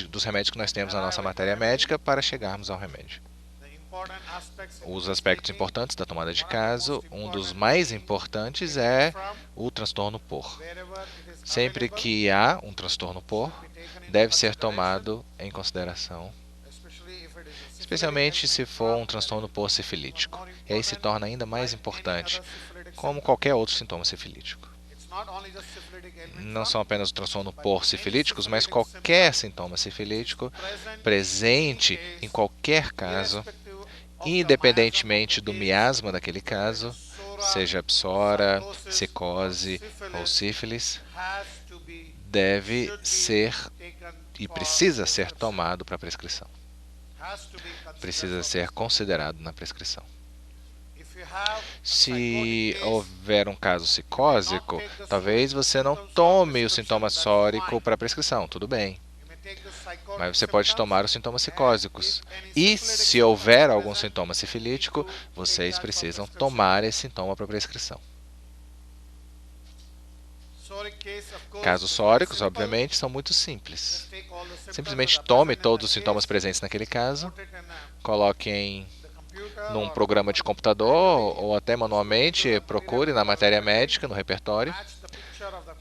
dos remédios que nós temos na nossa matéria médica para chegarmos ao remédio. Os aspectos importantes da tomada de caso, um dos mais importantes é o transtorno por. Sempre que há um transtorno por, deve ser tomado em consideração, especialmente se for um transtorno por sifilítico. E aí se torna ainda mais importante, como qualquer outro sintoma sifilítico. Não são apenas o transtorno por sifilíticos, mas qualquer sintoma sifilítico presente em qualquer caso, independentemente do miasma daquele caso, seja psora, psicose ou sífilis, deve ser e precisa ser tomado para a prescrição. Precisa ser considerado na prescrição. Se houver um caso psicósico, talvez você não tome o sintoma sórico para a prescrição, tudo bem. Mas você pode tomar os sintomas psicósicos. E se houver algum sintoma sifilítico, vocês precisam tomar esse sintoma para prescrição. Casos sóricos, obviamente, são muito simples. Simplesmente tome todos os sintomas presentes naquele caso, coloque num programa de computador ou até manualmente, procure na matéria médica, no repertório.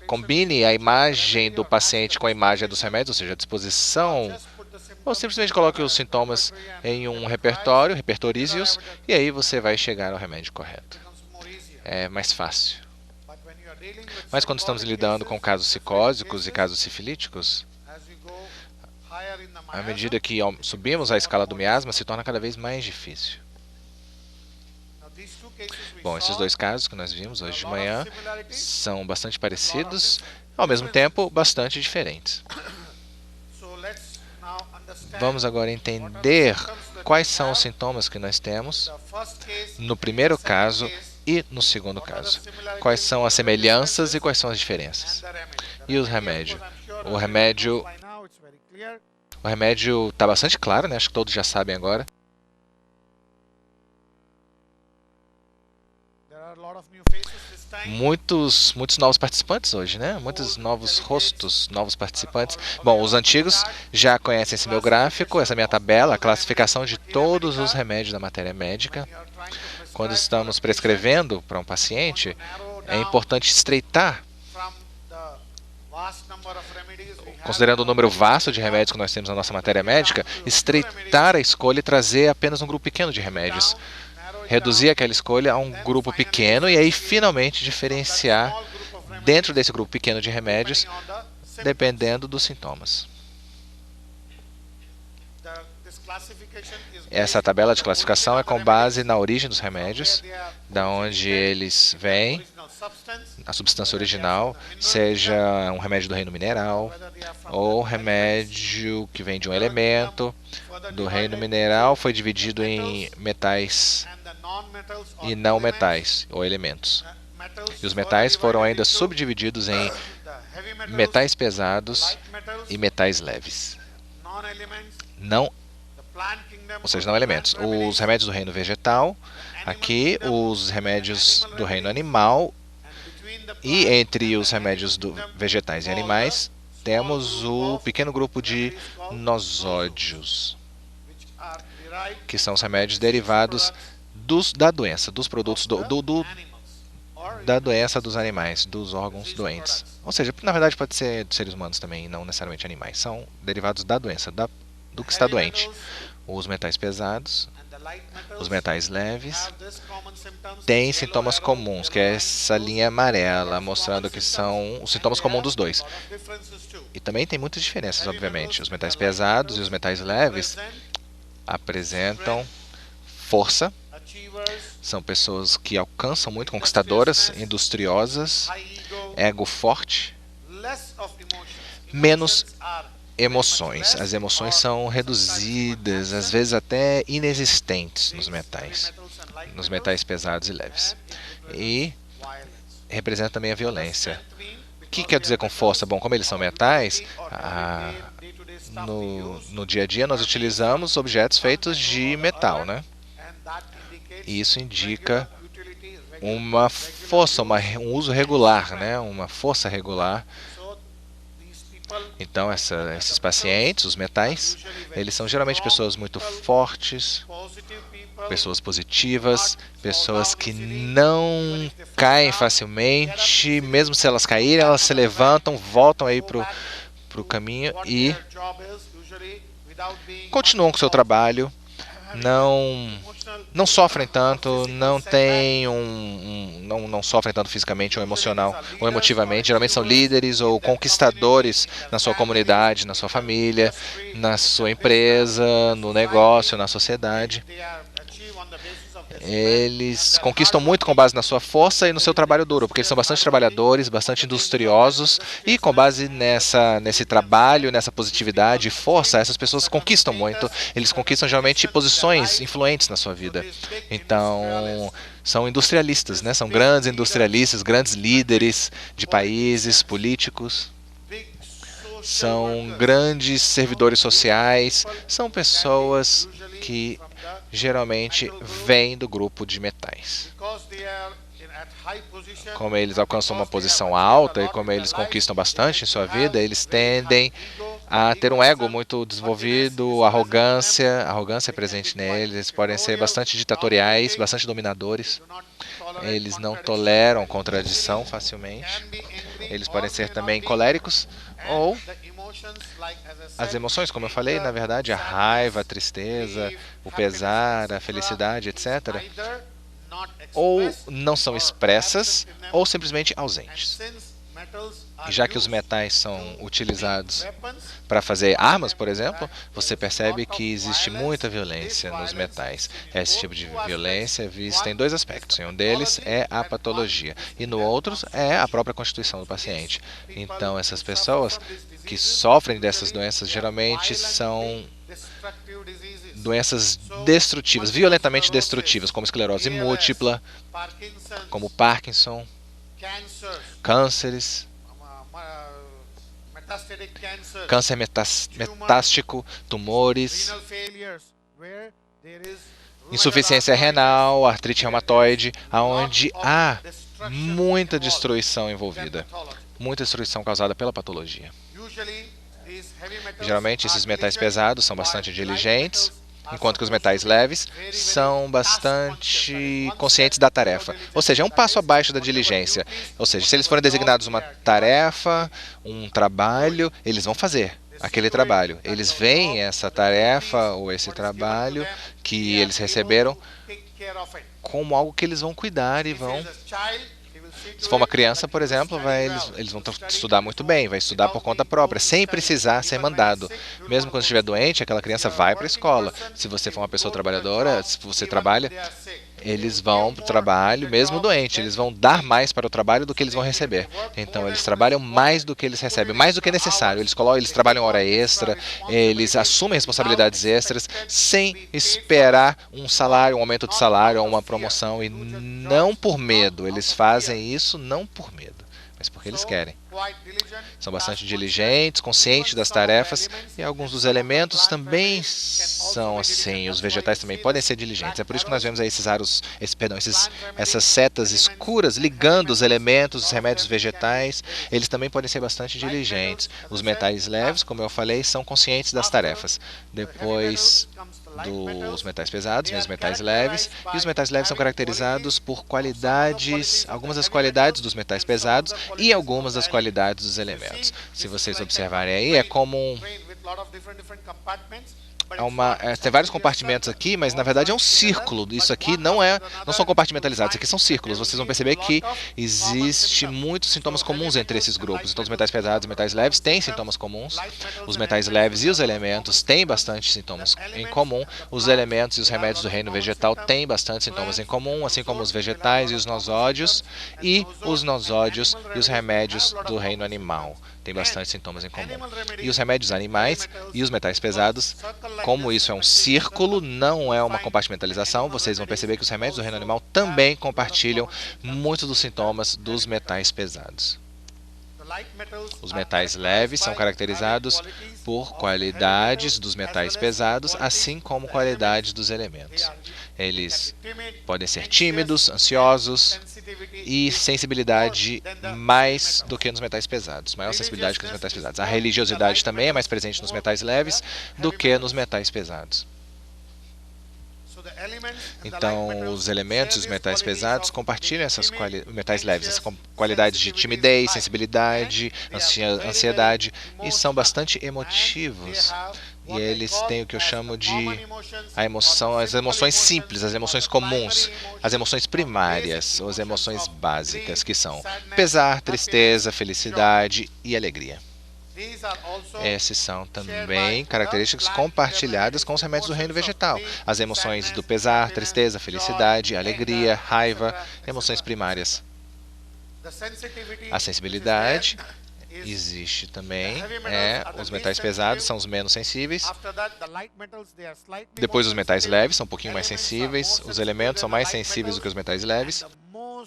Combine a imagem do paciente com a imagem dos remédios, ou seja, a disposição, ou simplesmente coloque os sintomas em um repertório, repertorize-os, e aí você vai chegar ao remédio correto. É mais fácil. Mas quando estamos lidando com casos psicósicos e casos sifilíticos, à medida que subimos a escala do miasma, se torna cada vez mais difícil. Bom, esses dois casos que nós vimos hoje de manhã são bastante parecidos, ao mesmo tempo bastante diferentes. Vamos agora entender quais são os sintomas que nós temos no primeiro caso e no segundo caso. Quais são as semelhanças e quais são as diferenças. E o remédio? O remédio está bastante claro, né? Acho que todos já sabem agora. Muitos novos participantes hoje, né? Muitos novos rostos, novos participantes. Bom, os antigos já conhecem esse meu gráfico, essa minha tabela, a classificação de todos os remédios da matéria médica. Quando estamos prescrevendo para um paciente, é importante estreitar, considerando o número vasto de remédios que nós temos na nossa matéria médica, estreitar a escolha e trazer apenas um grupo pequeno de remédios. Reduzir aquela escolha a um grupo pequeno e aí finalmente diferenciar dentro desse grupo pequeno de remédios, dependendo dos sintomas. Essa tabela de classificação é com base na origem dos remédios, da onde eles vêm, a substância original, seja um remédio do reino mineral ou remédio que vem de um elemento do reino mineral, foi dividido em metais e não metais, ou elementos. E os metais foram ainda subdivididos em metais pesados e metais leves. Ou seja, não elementos. Os remédios do reino vegetal, aqui os remédios do reino animal, e entre os remédios vegetais e animais, temos o pequeno grupo de nosódios, que são os remédios derivados da doença, dos produtos da doença dos animais, dos órgãos doentes. Ou seja, na verdade pode ser dos seres humanos também, não necessariamente animais. São derivados da doença, do que está doente. Os metais pesados, os metais leves, têm sintomas comuns, que é essa linha amarela, mostrando que são os sintomas comuns dos dois. E também tem muitas diferenças, obviamente. Os metais pesados e os metais leves apresentam força, são pessoas que alcançam muito, conquistadoras, industriosas, ego forte, menos emoções. As emoções são reduzidas, às vezes até inexistentes nos metais pesados e leves. E representa também a violência. O que quer dizer com força? Bom, como eles são metais, no dia a dia nós utilizamos objetos feitos de metal, né? E isso indica uma força, um uso regular, né? Uma força regular. Então, esses pacientes, os metais, eles são geralmente pessoas muito fortes, pessoas positivas, pessoas que não caem facilmente, mesmo se elas caírem, elas se levantam, voltam aí para o caminho e continuam com o seu trabalho, não sofrem tanto, não sofrem tanto fisicamente ou emocional ou emotivamente. Geralmente são líderes ou conquistadores na sua comunidade, na sua família, na sua empresa, no negócio, na sociedade. Eles conquistam muito com base na sua força e no seu trabalho duro, porque eles são bastante trabalhadores, bastante industriosos, e com base nesse trabalho, nessa positividade e força, essas pessoas conquistam muito. Eles conquistam geralmente posições influentes na sua vida. Então, são industrialistas, né? São grandes industrialistas, grandes líderes de países, políticos. São grandes servidores sociais, são pessoas que geralmente vêm do grupo de metais. Como eles alcançam uma posição alta e como eles conquistam bastante em sua vida, eles tendem a ter um ego muito desenvolvido, arrogância é presente neles, eles podem ser bastante ditatoriais, bastante dominadores, eles não toleram contradição facilmente, eles podem ser também coléricos ou as emoções, como eu falei, na verdade, a raiva, a tristeza, o pesar, a felicidade, etc., ou não são expressas ou simplesmente ausentes. E já que os metais são utilizados para fazer armas, por exemplo, você percebe que existe muita violência nos metais. Esse tipo de violência é vista em dois aspectos. Um deles é a patologia e no outro é a própria constituição do paciente. Então, essas pessoas que sofrem dessas doenças geralmente são doenças destrutivas, violentamente destrutivas, como esclerose múltipla, como Parkinson, cânceres, câncer metástico, tumores, insuficiência renal, artrite reumatoide, onde há muita destruição envolvida, muita destruição causada pela patologia. Geralmente, esses metais pesados são bastante diligentes, enquanto que os metais leves são bastante conscientes da tarefa. Ou seja, é um passo abaixo da diligência. Ou seja, se eles forem designados uma tarefa, um trabalho, eles vão fazer aquele trabalho. Eles veem essa tarefa ou esse trabalho que eles receberam como algo que eles vão cuidar e vão... Se for uma criança, por exemplo, eles vão estudar muito bem, vai estudar por conta própria, sem precisar ser mandado. Mesmo quando estiver doente, aquela criança vai para a escola. Se você for uma pessoa trabalhadora, se você trabalha, eles vão para o trabalho, mesmo doente, eles vão dar mais para o trabalho do que eles vão receber. Então, eles trabalham mais do que eles recebem, mais do que é necessário. Eles trabalham hora extra, eles assumem responsabilidades extras, sem esperar um salário, um aumento de salário ou uma promoção, e não por medo. Eles fazem isso não por medo, mas porque eles querem. São bastante diligentes, conscientes das tarefas, e alguns dos elementos também são assim. Os vegetais também podem ser diligentes. É por isso que nós vemos aí essas setas escuras ligando os elementos, os remédios vegetais. Eles também podem ser bastante diligentes. Os metais leves, como eu falei, são conscientes das tarefas. Depois dos metais pesados, os metais leves, e os metais leves são caracterizados por qualidades, algumas das qualidades dos metais pesados e algumas das qualidades dos elementos. Se vocês observarem aí, é como tem vários compartimentos aqui, mas na verdade é um círculo. Isso aqui não são compartimentalizados, isso aqui são círculos. Vocês vão perceber que existe muitos sintomas comuns entre esses grupos. Então, os metais pesados e metais leves têm sintomas comuns. Os metais leves e os elementos têm bastante sintomas em comum. Os elementos e os remédios do reino vegetal têm bastante sintomas em comum, assim como os vegetais e os nosódios, e os nosódios e os remédios do reino animal têm bastante sintomas em comum. E os remédios animais e os metais pesados, como isso é um círculo, não é uma compartimentalização, vocês vão perceber que os remédios do reino animal também compartilham muitos dos sintomas dos metais pesados. Os metais leves são caracterizados por qualidades dos metais pesados, assim como qualidades dos elementos. Eles podem ser tímidos, ansiosos e sensibilidade mais do que nos metais pesados, maior sensibilidade que nos metais pesados. A religiosidade também é mais presente nos metais leves do que nos metais pesados. Então, os elementos e os metais pesados compartilham metais leves, essas qualidades de timidez, sensibilidade, ansiedade, e são bastante emotivos. E eles têm o que eu chamo de as emoções simples, as emoções comuns, as emoções primárias, ou as emoções básicas, que são pesar, tristeza, felicidade e alegria. Essas são também características compartilhadas com os remédios do reino vegetal. As emoções do pesar, tristeza, felicidade, alegria, raiva, emoções primárias. A sensibilidade existe também. Os metais pesados são os menos sensíveis. Depois os metais leves são um pouquinho mais sensíveis. Os elementos são mais sensíveis do que os metais leves.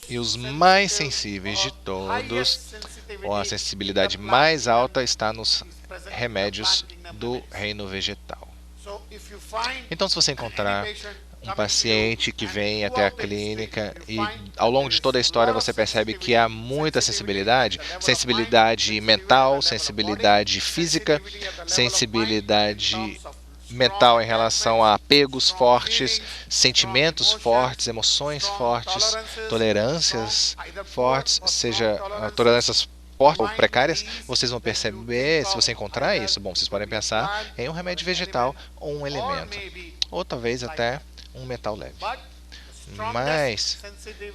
E os mais sensíveis de todos, ou a sensibilidade mais alta, está nos remédios do reino vegetal. Então, se você encontrar um paciente que vem até a clínica e ao longo de toda a história você percebe que há muita sensibilidade, sensibilidade mental, sensibilidade física, sensibilidade mental em relação a apegos fortes, sentimentos fortes, emoções fortes, tolerâncias fortes, seja tolerâncias fortes ou precárias, vocês vão perceber, se você encontrar isso, bom, vocês podem pensar em um remédio vegetal ou um elemento, ou talvez até um metal leve. Mas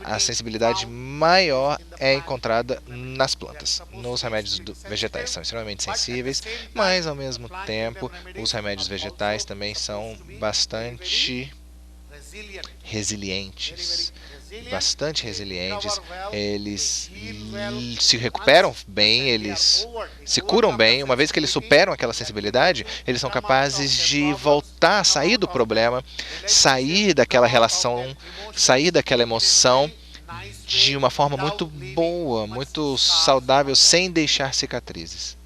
a sensibilidade maior é encontrada nas plantas. Nos remédios vegetais são extremamente sensíveis, mas ao mesmo tempo os remédios vegetais também são bastante resilientes. Eles se recuperam bem, eles se curam bem. Uma vez que eles superam aquela sensibilidade, eles são capazes de voltar a sair do problema, sair daquela relação, sair daquela emoção de uma forma muito boa, muito saudável, sem deixar cicatrizes.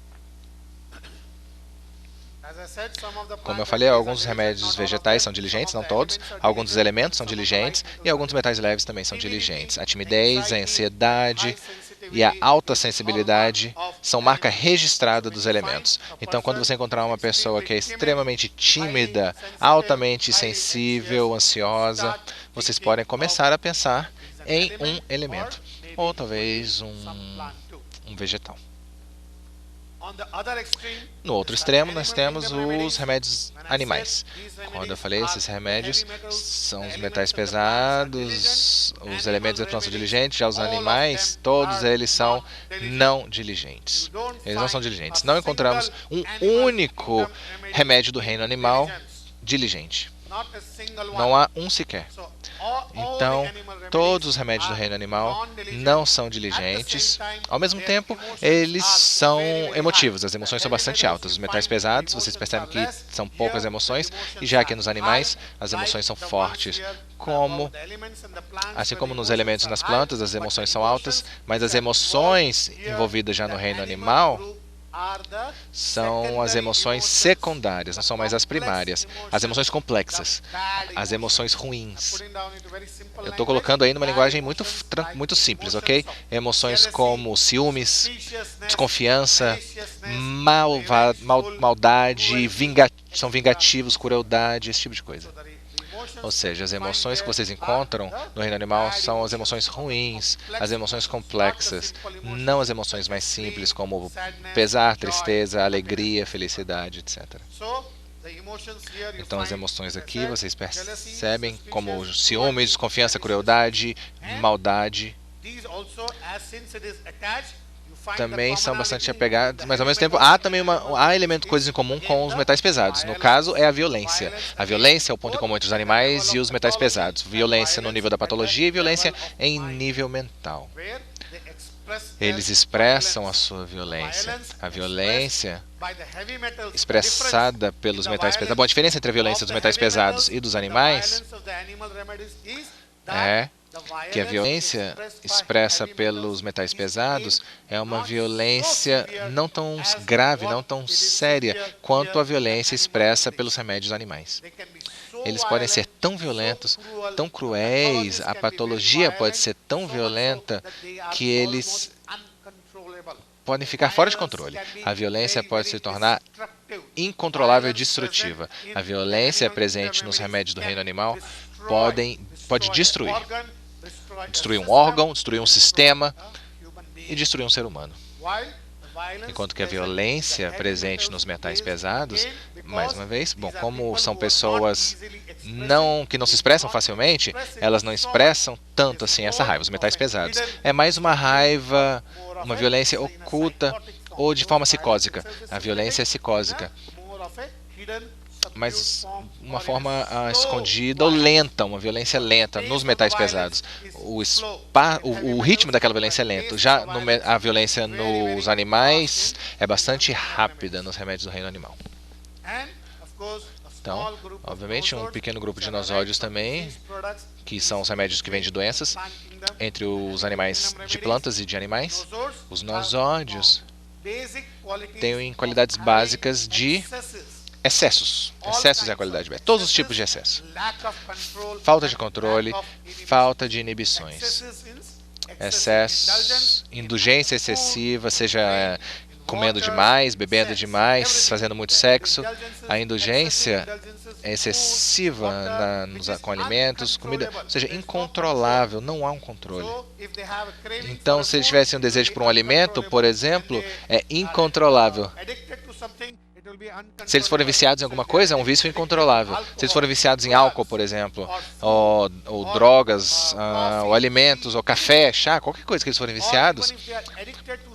Como eu falei, alguns remédios vegetais são diligentes, não todos. Alguns dos elementos são diligentes e alguns metais leves também são diligentes. A timidez, a ansiedade e a alta sensibilidade são marca registrada dos elementos. Então, quando você encontrar uma pessoa que é extremamente tímida, altamente sensível, ansiosa, vocês podem começar a pensar em um elemento, ou talvez um vegetal. No outro extremo, nós temos os remédios animais. Quando eu falei, esses remédios são os metais pesados, os elementos da planta diligentes, já os animais, todos eles são não diligentes. Eles não são diligentes. Não encontramos um único remédio do reino animal diligente. Não há um sequer. Então, todos os remédios do reino animal não são diligentes. Ao mesmo tempo, eles são emotivos. As emoções são bastante altas. Os metais pesados, vocês percebem que são poucas emoções, e já que nos animais, as emoções são fortes. Assim como nos elementos e nas plantas, as emoções são altas, mas as emoções envolvidas já no reino animal são as emoções secundárias, não são mais as primárias. As emoções complexas, as emoções ruins. Eu estou colocando aí numa linguagem muito simples, ok? Emoções como ciúmes, desconfiança, maldade, são vingativos, crueldade, esse tipo de coisa. Ou seja, as emoções que vocês encontram no reino animal são as emoções ruins, as emoções complexas, não as emoções mais simples como pesar, tristeza, alegria, felicidade, etc. Então as emoções aqui vocês percebem como ciúme, desconfiança, crueldade, maldade. Também são bastante apegados, mas ao mesmo tempo há também coisas em comum com os metais pesados. No caso, é a violência. A violência é o ponto em comum entre os animais e os metais pesados. Violência no nível da patologia e violência em nível mental. Eles expressam a sua violência. A violência expressada pelos metais pesados. Bom, a diferença entre a violência dos metais pesados e dos animais é que a violência expressa pelos metais pesados é uma violência não tão grave, não tão séria quanto a violência expressa pelos remédios animais. Eles podem ser tão violentos, tão cruéis, a patologia pode ser tão violenta que eles podem ficar fora de controle. A violência pode se tornar incontrolável e destrutiva. A violência presente nos remédios do reino animal pode destruir um órgão, destruir um sistema e destruir um ser humano. Enquanto que a violência presente nos metais pesados, mais uma vez, bom, como são pessoas que não se expressam facilmente, elas não expressam tanto assim essa raiva, os metais pesados. É mais uma raiva, uma violência oculta ou de forma psicósica. A violência é psicósica, mas uma forma escondida ou lenta, uma violência lenta nos metais pesados. O ritmo daquela violência é lento. Já a violência nos animais é bastante rápida nos remédios do reino animal. Então, obviamente, um pequeno grupo de nosódios também, que são os remédios que vêm de doenças, entre os animais de plantas e de animais. Os nosódios têm qualidades básicas de excessos. Excessos é a qualidade básica. Todos os tipos de excesso. Falta de controle, falta de inibições. Excessos, indulgência excessiva, seja comendo demais, bebendo demais, fazendo muito sexo. A indulgência é excessiva com alimentos, comida, ou seja, incontrolável, não há um controle. Então, se eles tivessem um desejo por um alimento, por exemplo, é incontrolável. Se eles forem viciados em alguma coisa, é um vício incontrolável. Se eles forem viciados em álcool, por exemplo, ou drogas, ou alimentos, ou café, chá, qualquer coisa que eles forem viciados,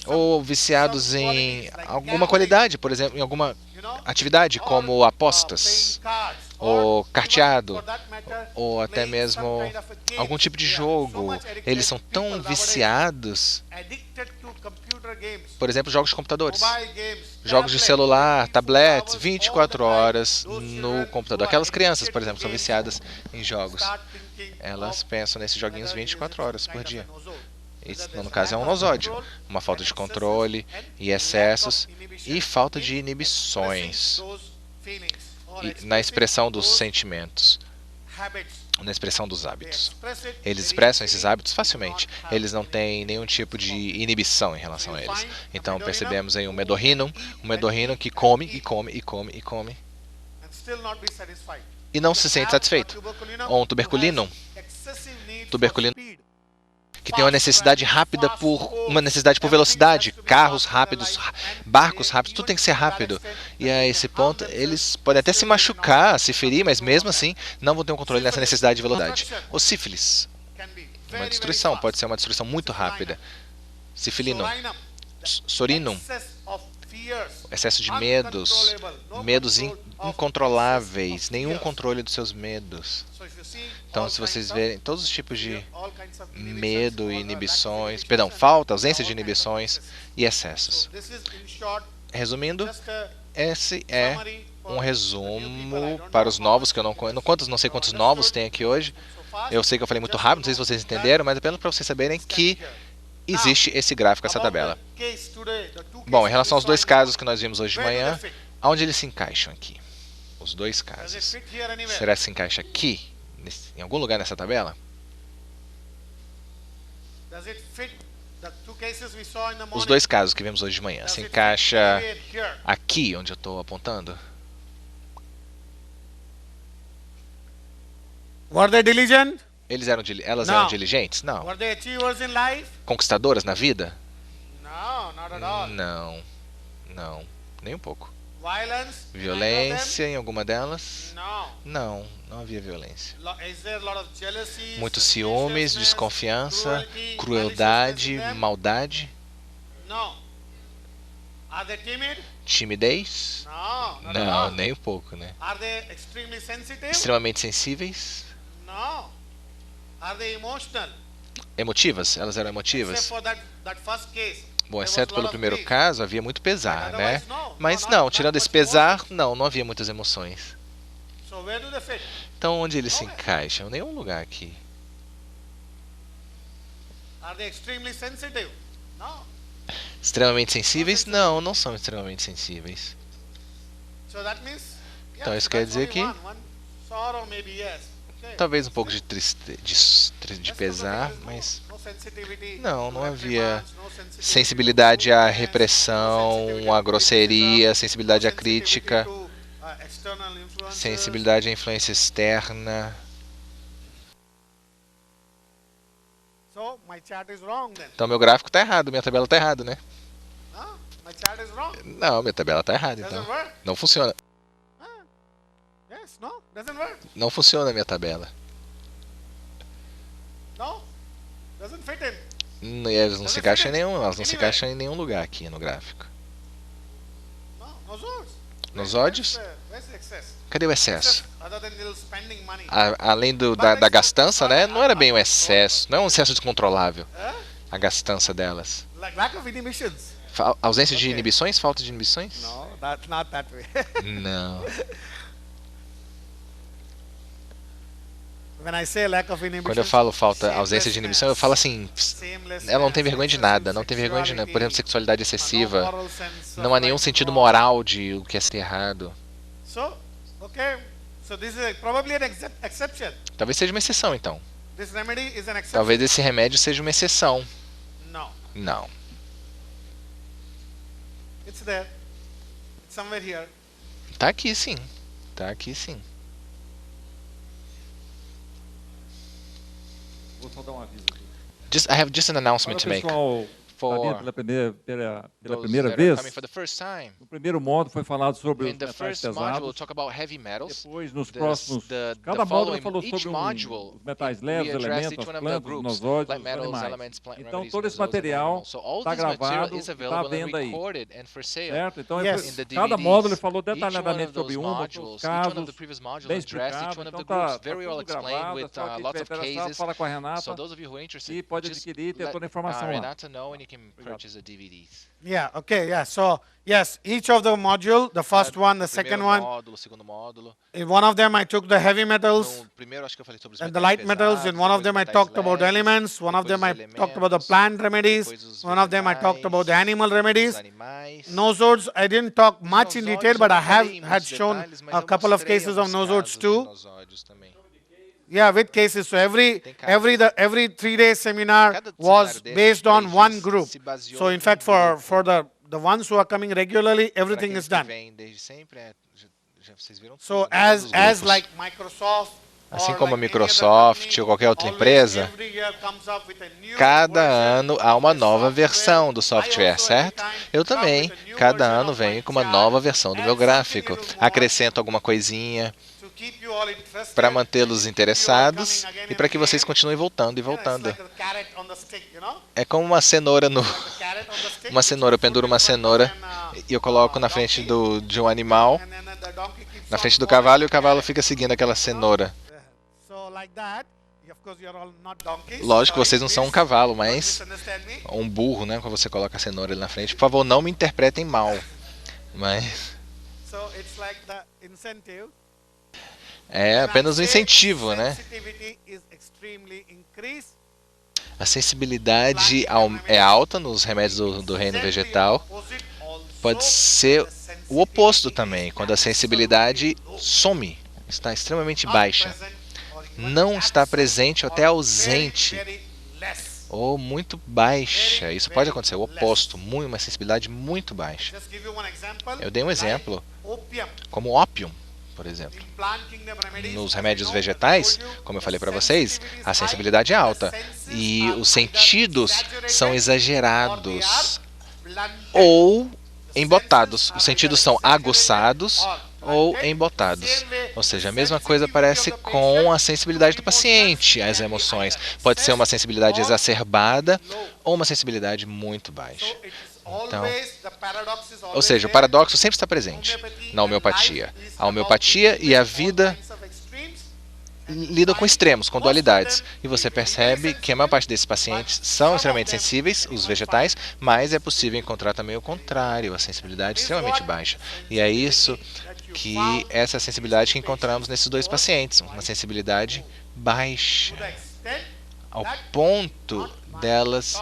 ou viciados em alguma qualidade, por exemplo, em alguma atividade, como apostas, ou carteado, ou até mesmo algum tipo de jogo. Eles são tão viciados, por exemplo, jogos de computadores, jogos de celular, tablets, 24 horas no computador. Aquelas crianças, por exemplo, são viciadas em jogos. Elas pensam nesses joguinhos 24 horas por dia. Isso, no caso, é um nosódio. Uma falta de controle e excessos e falta de inibições na expressão dos sentimentos, na expressão dos hábitos. Eles expressam esses hábitos facilmente. Eles não têm nenhum tipo de inibição em relação a eles. Então percebemos aí um medorrhinum que come e come e come e come e não se sente satisfeito. Ou um tuberculino que tem uma necessidade por velocidade, carros rápidos, barcos rápidos, tudo tem que ser rápido. E a esse ponto, eles podem até se machucar, se ferir, mas mesmo assim não vão ter um controle nessa necessidade de velocidade. O sífilis, uma destruição, pode ser uma destruição muito rápida. Sifilino, sorinum, excesso de medos incontroláveis, nenhum controle dos seus medos. Então, se vocês verem todos os tipos de medo e inibições, falta, ausência de inibições e excessos. Resumindo, esse é um resumo para os novos, que eu não sei quantos novos tem aqui hoje. Eu sei que eu falei muito rápido, não sei se vocês entenderam, mas apenas para vocês saberem que existe esse gráfico, essa tabela. Bom, em relação aos dois casos que nós vimos hoje de manhã, aonde eles se encaixam aqui? Os dois casos. Será que se encaixa aqui? Em algum lugar nessa tabela? Os dois casos que vimos hoje de manhã, se encaixa aqui onde eu estou apontando? Elas eram diligentes? Não. Conquistadoras na vida? Não, nem um pouco. Violência em alguma delas? Não havia violência. Muitos ciúmes, desconfiança, crueldade, maldade? Timidez? Não, nem um pouco, né? Extremamente sensíveis? Emotivas? Elas eram emotivas? Bom, exceto pelo primeiro caso, havia muito pesar, né? Mas não, tirando esse pesar, não havia muitas emoções. Então, onde eles se encaixam? Nenhum lugar aqui. Are they extremely sensitive? No. Extremamente sensíveis? Não, não são extremamente sensíveis. So that means, Então yes, isso quer that's dizer only que one sorrow maybe, yes. Okay. talvez um pouco de pesar, mas No sensitivity não, to não havia reprimands, no sensitivity sensibilidade à to rudeness, repressão, no sensitivity à to grosseria, criticism, sensibilidade à no sensitivity crítica, to, external influences. sensibilidade à influência externa. So my chart is wrong then. Então meu gráfico está errado, minha tabela está errada, né? Huh? My chart is wrong. Não, minha tabela está errada, então. Doesn't work. Não funciona. Yes, no, doesn't work. Não funciona a minha tabela. No, doesn't fit in. Elas não se encaixam em nenhum, elas não se encaixam em nenhum lugar aqui no gráfico. No, no zones. Nos ódios? Where's the excess? Cadê o excesso? Other than little spending money. Além da gastança, né? Não era bem um excesso, não é um excesso descontrolável. A gastança delas. Like lack of inhibitions. Ausência de inibições? Falta de inibições? No, that's not that way. Não. When I say lack of inhibitions, Quando eu falo falta, ausência de inibição, eu falo assim, ela não tem vergonha de nada, não tem vergonha de nada. Por exemplo, sexualidade excessiva, não há nenhum sentido moral de o que é ser errado. So, okay, so this is probably an exception. Talvez seja uma exceção, então. This remedy is an exception. Talvez esse remédio seja uma exceção. No, Não. it's there. It's somewhere here. Tá aqui sim. Tá aqui sim. Vou só dar um aviso aqui. I have just an announcement Para to o make. pessoal For pela primeira those that are vez, coming for the first time. no primeiro módulo foi falado sobre os In the metais first module, we'll pesados. talk about heavy metals. Depois, nos The próximos, cada módulo following, falou each sobre module, os metais we leves, addressed elementos, each as one of the plantas, os groups, nosóides, like os metals, animais. elements, plant Então, remedies, todo esse nosóides, and material animals. So all está this material gravado, is está à available and venda aí. recorded and for sale. Certo? Então, Yes. In the cada DVDs. módulo ele falou Each one detalhadamente of those sobre um, modules, outros each one of casos, the previous modules bem addressed each explicado. one of Então, the groups, está very well tudo explained gravado. with Só quem lots estiver of interessado, cases. fala com a Renata So those of you who are interested, e pode just adquirir, ter let toda a informação lá. Renata know and you can purchase the DVDs. Yeah, okay, yeah. So, yes, each of the module, the first one, the O second primeiro one, módulo, o segundo módulo. in one of them I took the heavy metals No primeiro acho que eu falei sobre os and the metais light metals, in pesados, one of depois them I metais talked about leves, elements, one of depois them os I talked about the elementos, plant remedies, depois os one of them I talked about the vegetais, animal os remedies. animais. Nosodes, I didn't talk much in detail, but I have falei em had muitos shown detalhes, mas a eu couple of mostrei cases of alguns nosodes casos de too. nosódios também. Yeah, with cases. So every Tem casos. every 3-day seminar Cada was seminário desses, based 3 on one dias, group. se baseou So in em fact, grupo. for the ones who are coming regularly, Para everything aqueles is que done. vêm desde sempre, já vocês viram So tudo, todos os as grupos. like Microsoft, Assim or como a like any other Microsoft company, ou qualquer outra always empresa, every year comes up with a new cada version ano há uma of the nova software. versão do I software, also certo? every time Eu come também, with a new cada version ano of my venho com uma chart, nova versão do add meu something gráfico. little more Acrescento alguma coisinha to keep you all interested, para mantê-los keep you all interessados coming again e and para que vocês again. continuem voltando e Yeah, it's voltando. like a carrot on the stick, you know? É como uma cenoura no. Like a carrot on the stick, Uma cenoura, eu penduro uma cenoura e eu coloco na frente de um animal, and then the donkey keeps na on frente do following cavalo, e o the cavalo carrot. fica seguindo aquela cenoura. So like that, of course you're all not donkeys. Lógico que Sorry, vocês não são um please cavalo, don't mas misunderstand me. um burro, né? Quando você coloca a cenoura ali na frente. Por favor, não me interpretem mal. Mas So it's like the incentive. é apenas um incentivo, né? Sensitivity is extremely increased. A sensibilidade é alta nos remédios do reino vegetal. Pode ser o oposto também, quando a sensibilidade some, está extremamente baixa. Não está presente ou até ausente, ou muito baixa. Isso pode acontecer, o oposto, uma sensibilidade muito baixa. Eu dei um exemplo, como ópio, por exemplo. Nos remédios vegetais, como eu falei para vocês, a sensibilidade é alta e os sentidos são exagerados ou embotados. Os sentidos são aguçados ou embotados. Ou seja, a mesma coisa aparece com a sensibilidade do paciente às emoções. Pode ser uma sensibilidade exacerbada ou uma sensibilidade muito baixa. Então, ou seja, o paradoxo sempre está presente na homeopatia. A homeopatia e a vida lidam com extremos, com dualidades. E você percebe que a maior parte desses pacientes são extremamente sensíveis, os vegetais, mas é possível encontrar também o contrário, a sensibilidade extremamente baixa. E é isso que essa sensibilidade que encontramos nesses dois pacientes, uma sensibilidade baixa. ao ponto delas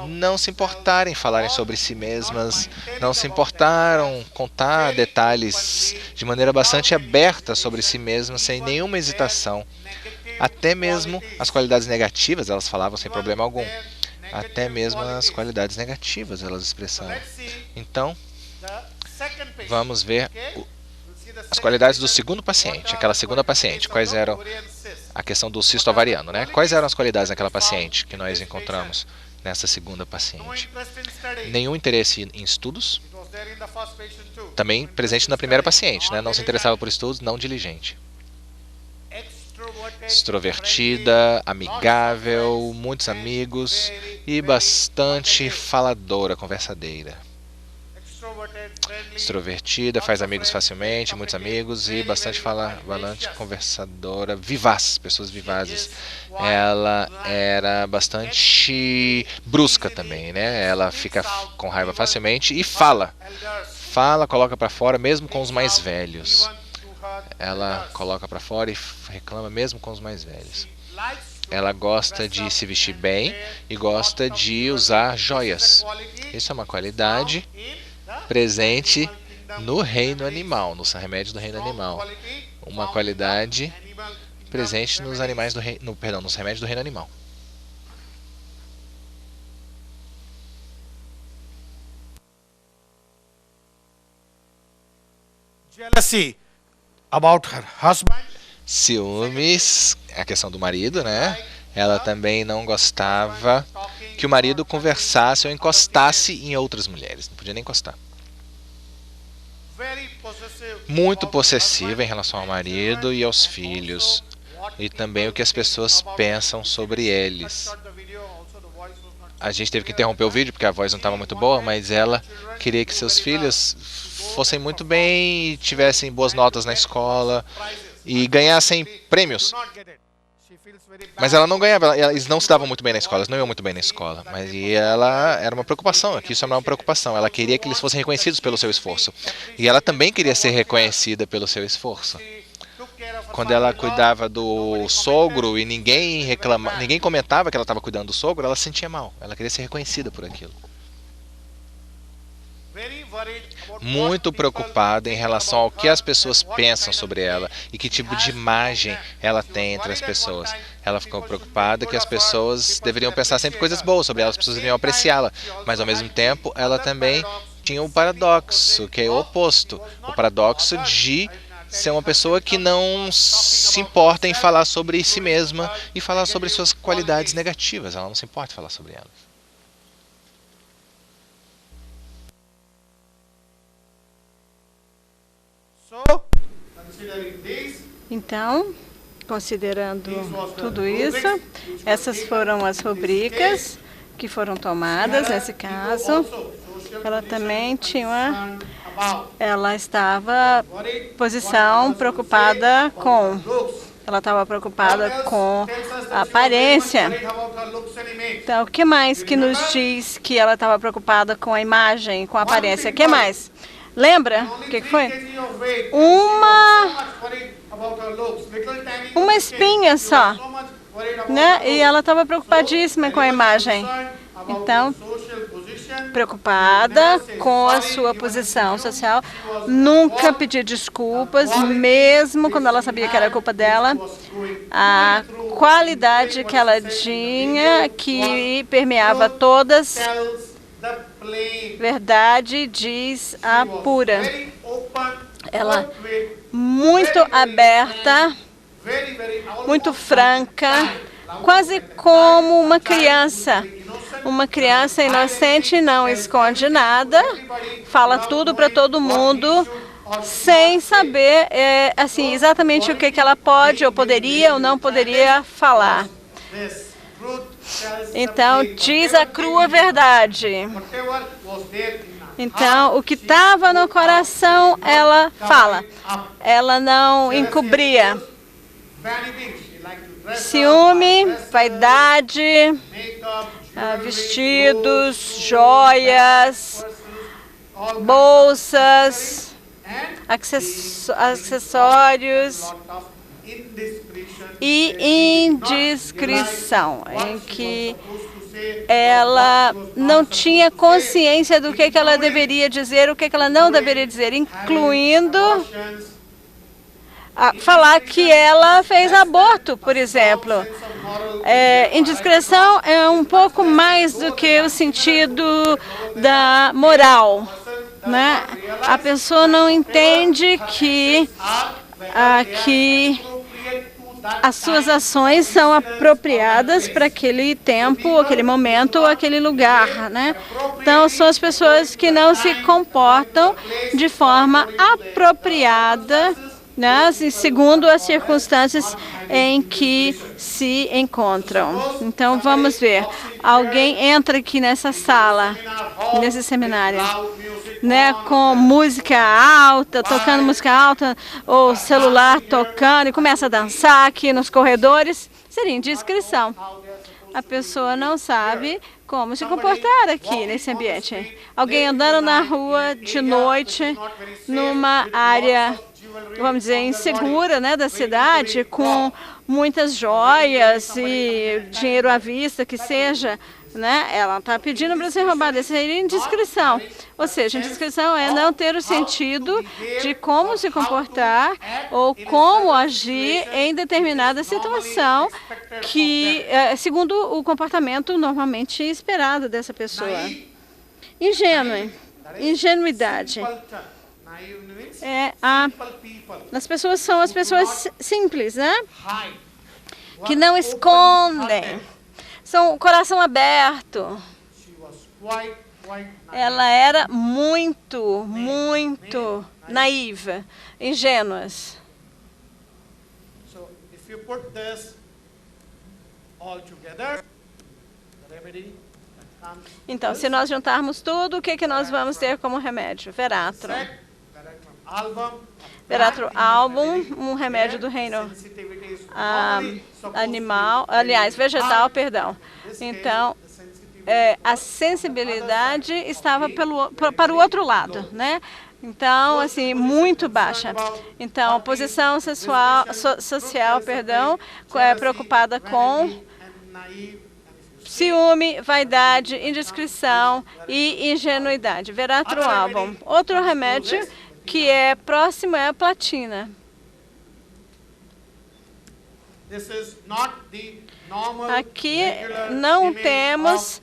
não se importarem em falarem sobre si mesmas, não se importaram contar detalhes de maneira bastante aberta sobre si mesmas, sem nenhuma hesitação. Até mesmo as qualidades negativas elas falavam sem problema algum. Até mesmo as qualidades negativas elas expressavam. Então, vamos ver as qualidades do segundo paciente, aquela segunda paciente. Quais eram a questão do cisto ovariano, né? Quais eram as qualidades daquela paciente que nós encontramos nessa segunda paciente? Nenhum interesse em estudos, também presente na primeira paciente, né? Não se interessava por estudos, não diligente. Extrovertida, amigável, muitos amigos e bastante faladora, conversadeira. Extrovertida, faz amigos facilmente, muitos amigos e bastante falante, conversadora, vivaz, pessoas vivazes. Ela era bastante brusca também, né? Ela fica com raiva facilmente e fala, coloca para fora mesmo com os mais velhos. Ela coloca para fora e reclama mesmo com os mais velhos. Ela gosta de se vestir bem e gosta de usar joias. Isso é uma qualidade presente no reino animal, nos remédios do reino animal. Uma qualidade presente nos animais do reino, nos remédios do reino animal. Jealousy about her husband. Ciúmes, a questão do marido, né? Ela também não gostava que o marido conversasse ou encostasse em outras mulheres. Não podia nem encostar. Muito possessiva em relação ao marido e aos filhos. E também o que as pessoas pensam sobre eles. A gente teve que interromper o vídeo porque a voz não estava muito boa, mas ela queria que seus filhos fossem muito bem e tivessem boas notas na escola e ganhassem prêmios. Mas ela não ganhava, eles não se davam muito bem na escola, eles não iam muito bem na escola. Mas ela era uma preocupação, aqui isso era uma preocupação. Ela queria que eles fossem reconhecidos pelo seu esforço. E ela também queria ser reconhecida pelo seu esforço. Quando ela cuidava do sogro e ninguém comentava que ela estava cuidando do sogro, ela se sentia mal. Ela queria ser reconhecida por aquilo. Muito preocupada em relação ao que as pessoas pensam sobre ela e que tipo de imagem ela tem entre as pessoas. Ela ficou preocupada que as pessoas deveriam pensar sempre coisas boas sobre ela, as pessoas deveriam apreciá-la, mas ao mesmo tempo ela também tinha o paradoxo, que é o oposto, o paradoxo de ser uma pessoa que não se importa em falar sobre si mesma e falar sobre suas qualidades negativas. Ela não se importa em falar sobre elas. Então, considerando tudo isso, essas foram as rubricas que foram tomadas nesse caso. Ela também tinha ela estava preocupada com a aparência. Então, o que mais que nos diz que ela estava preocupada com a imagem, com a aparência? O que mais? Lembra o que foi? Uma espinha só, né? E ela estava preocupadíssima com a imagem. Então, preocupada com a sua posição social, nunca pediu desculpas, mesmo quando ela sabia que era culpa dela. A qualidade que ela tinha, que permeava todas, verdade diz a pura. Ela muito aberta, muito franca, quase como uma criança. Uma criança inocente não esconde nada, fala tudo para todo mundo, sem saber assim, exatamente o que ela pode ou poderia ou não poderia falar. Então, diz a crua verdade. Então, o que estava no coração, ela fala. Ela não encobria. Ciúme, vaidade, vestidos, joias, bolsas, acessórios e indiscrição, em que ela não tinha consciência do que ela deveria dizer, o que ela não deveria dizer, incluindo falar que ela fez aborto, por exemplo. Indiscrição é um pouco mais do que o sentido da moral, né? A pessoa não entende que as suas ações são apropriadas para aquele tempo, aquele momento, aquele lugar, né? Então, são as pessoas que não se comportam de forma apropriada, né, segundo as circunstâncias em que se encontram. Então, vamos ver. Alguém entra aqui nessa sala, nesse seminário, né, com música alta, tocando música alta, ou celular tocando, e começa a dançar aqui nos corredores. Seria indiscrição. A pessoa não sabe como se comportar aqui nesse ambiente. Alguém andando na rua de noite, numa área, vamos dizer, insegura, né, da cidade, com muitas joias e dinheiro à vista, que seja, né, ela está pedindo para ser roubada. Isso seria indiscrição. Ou seja, indiscrição é não ter o sentido de como se comportar ou como agir em determinada situação que, segundo o comportamento normalmente esperado dessa pessoa. Ingenuidade. As pessoas são as pessoas simples, né? Que não escondem. São o coração aberto. Ela era muito naiva, ingênuas. Então, se nós juntarmos tudo, o que nós vamos ter como remédio? Veratro. Veratro Album, um remédio do reino animal, aliás, vegetal, perdão. Então, a sensibilidade estava para o outro lado, né? Então, assim, muito baixa. Então, posição social, preocupada com ciúme, vaidade, indiscrição e ingenuidade. Veratro Album. Outro remédio que é próximo é a platina. Aqui não temos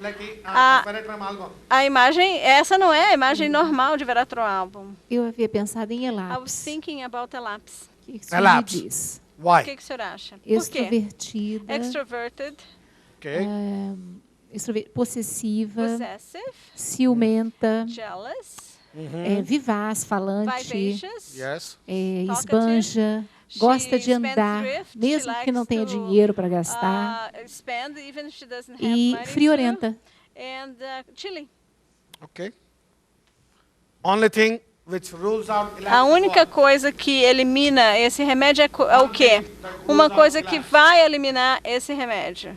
a imagem, essa não é a imagem normal de Veratro Album. Eu havia pensado em I was Elapse. thinking about elapse. O que o senhor me diz? O que o senhor acha? Por quê? Extrovertida, Extroverted, possessiva, possessive, ciumenta, jealous, vivaz, falante, vivacious, esbanja, gosta de andar, spendthrift, mesmo she que não likes tenha to, dinheiro para gastar, spend even if she doesn't have e money to, friorenta. and chilling. Okay. Only thing which rules out A única coisa que elimina esse remédio é o quê? Uma coisa que vai eliminar esse remédio.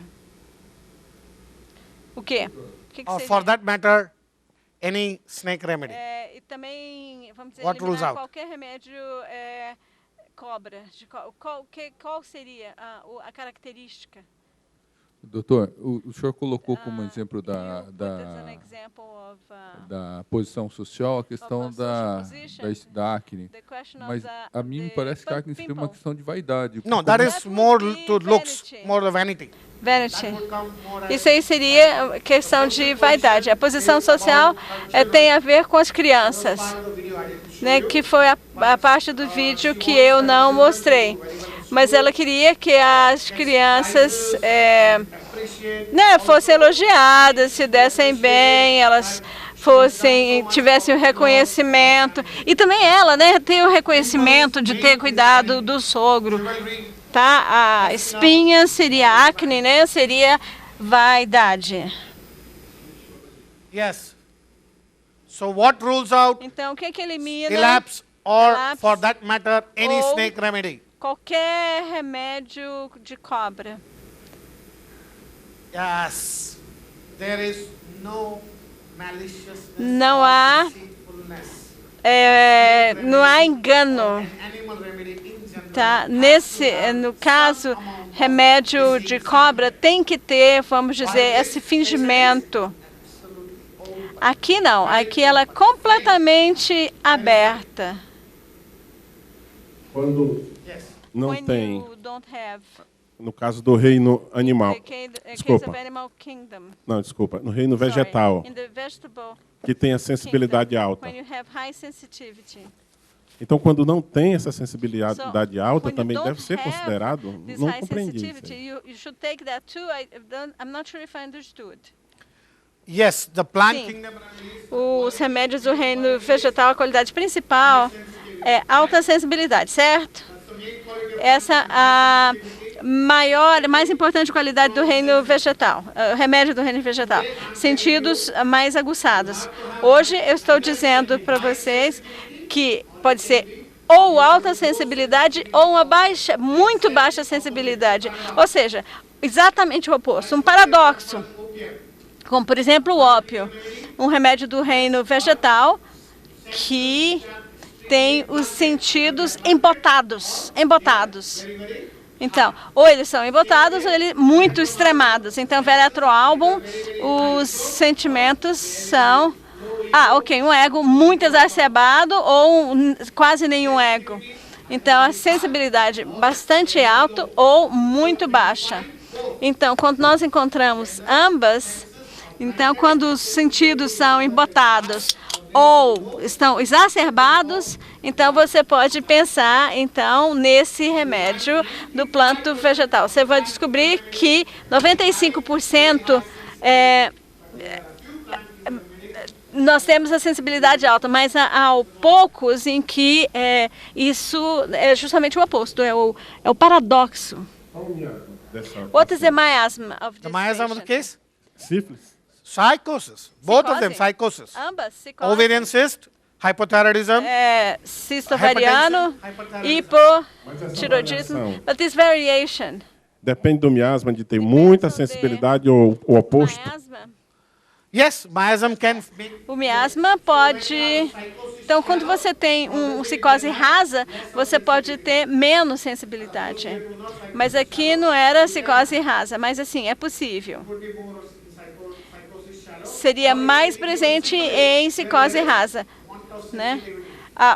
O quê? O que or seria? for that matter, any snake remedy. E também, vamos dizer, What rules eliminar out? qualquer remédio cobra. Qual seria a característica? Doutor, o senhor colocou como exemplo You put as an example of, da posição social a questão of a social position, da acne. the question of Mas a mim me parece que a acne seria uma pimple. questão de vaidade. No, that is That would more be to looks, vanity. more the vanity. Vanity. Would come more as Isso aí seria questão de vaidade. A posição social tem a ver com as crianças, né, que foi a parte do vídeo que eu não mostrei. Mas ela queria que as crianças fossem elogiadas, se dessem bem, elas tivessem o reconhecimento. E também ela, né, ter o reconhecimento de ter cuidado do sogro. Tá? A espinha seria acne, né? Seria vaidade. yes. So what rules out Então, o que elimina elapse or elapse for that matter any ou- snake remedy? qualquer remédio de cobra? Yes. There is no maliciousness Não or há deceitfulness. não há engano. An animal remedy in Tá? No caso, remédio de cobra tem que ter, vamos dizer, esse fingimento. Aqui não, aqui ela é completamente aberta. Quando não When tem, you don't have no caso do reino animal, the case desculpa, of animal kingdom. não, desculpa, no reino Sorry, vegetal, in the vegetable que tem a sensibilidade kingdom, alta. when you have high sensitivity. Então, quando não tem essa sensibilidade So, alta, when you também don't deve ser have considerado? This Não high compreendi sensitivity, isso. you should take that too. I'm not sure if I understood. Yes, the plant Sim. kingdom Os remédios do reino vegetal, a qualidade principal é alta sensibilidade, certo? Essa é a mais importante qualidade do reino vegetal, o remédio do reino vegetal, sentidos mais aguçados. Hoje eu estou dizendo para vocês que pode ser ou alta sensibilidade ou uma muito baixa sensibilidade, ou seja, exatamente o oposto, um paradoxo. Como, por exemplo, o ópio, um remédio do reino vegetal que tem os sentidos embotados. Então, ou eles são embotados ou eles muito extremados. Então, Veratroalbum, os sentimentos são, um ego muito exacerbado ou quase nenhum ego. Então, a sensibilidade bastante alta ou muito baixa. Então, quando nós encontramos ambas, então, quando os sentidos são embotados ou estão exacerbados, então você pode pensar então nesse remédio do planto vegetal. Você vai descobrir que 95% nós temos a sensibilidade alta, mas há poucos em que isso é justamente o oposto, é o paradoxo. What is the miasma of The this miasm of the patient? case? Sífilis? Psychosis. Both of them, psychosis. Ambas, psicose, Ovarian cyst, hypothyroidism. cisto ovariano, hipotiroidismo. But this variation, Depende do miasma de ter muita sensibilidade ou o oposto? miasma, Yes, miasm can be. o miasma pode... Então, quando você tem psicose rasa, você pode ter menos sensibilidade. Mas aqui não era psicose rasa, mas assim, é possível. Seria mais presente em psicose rasa, né?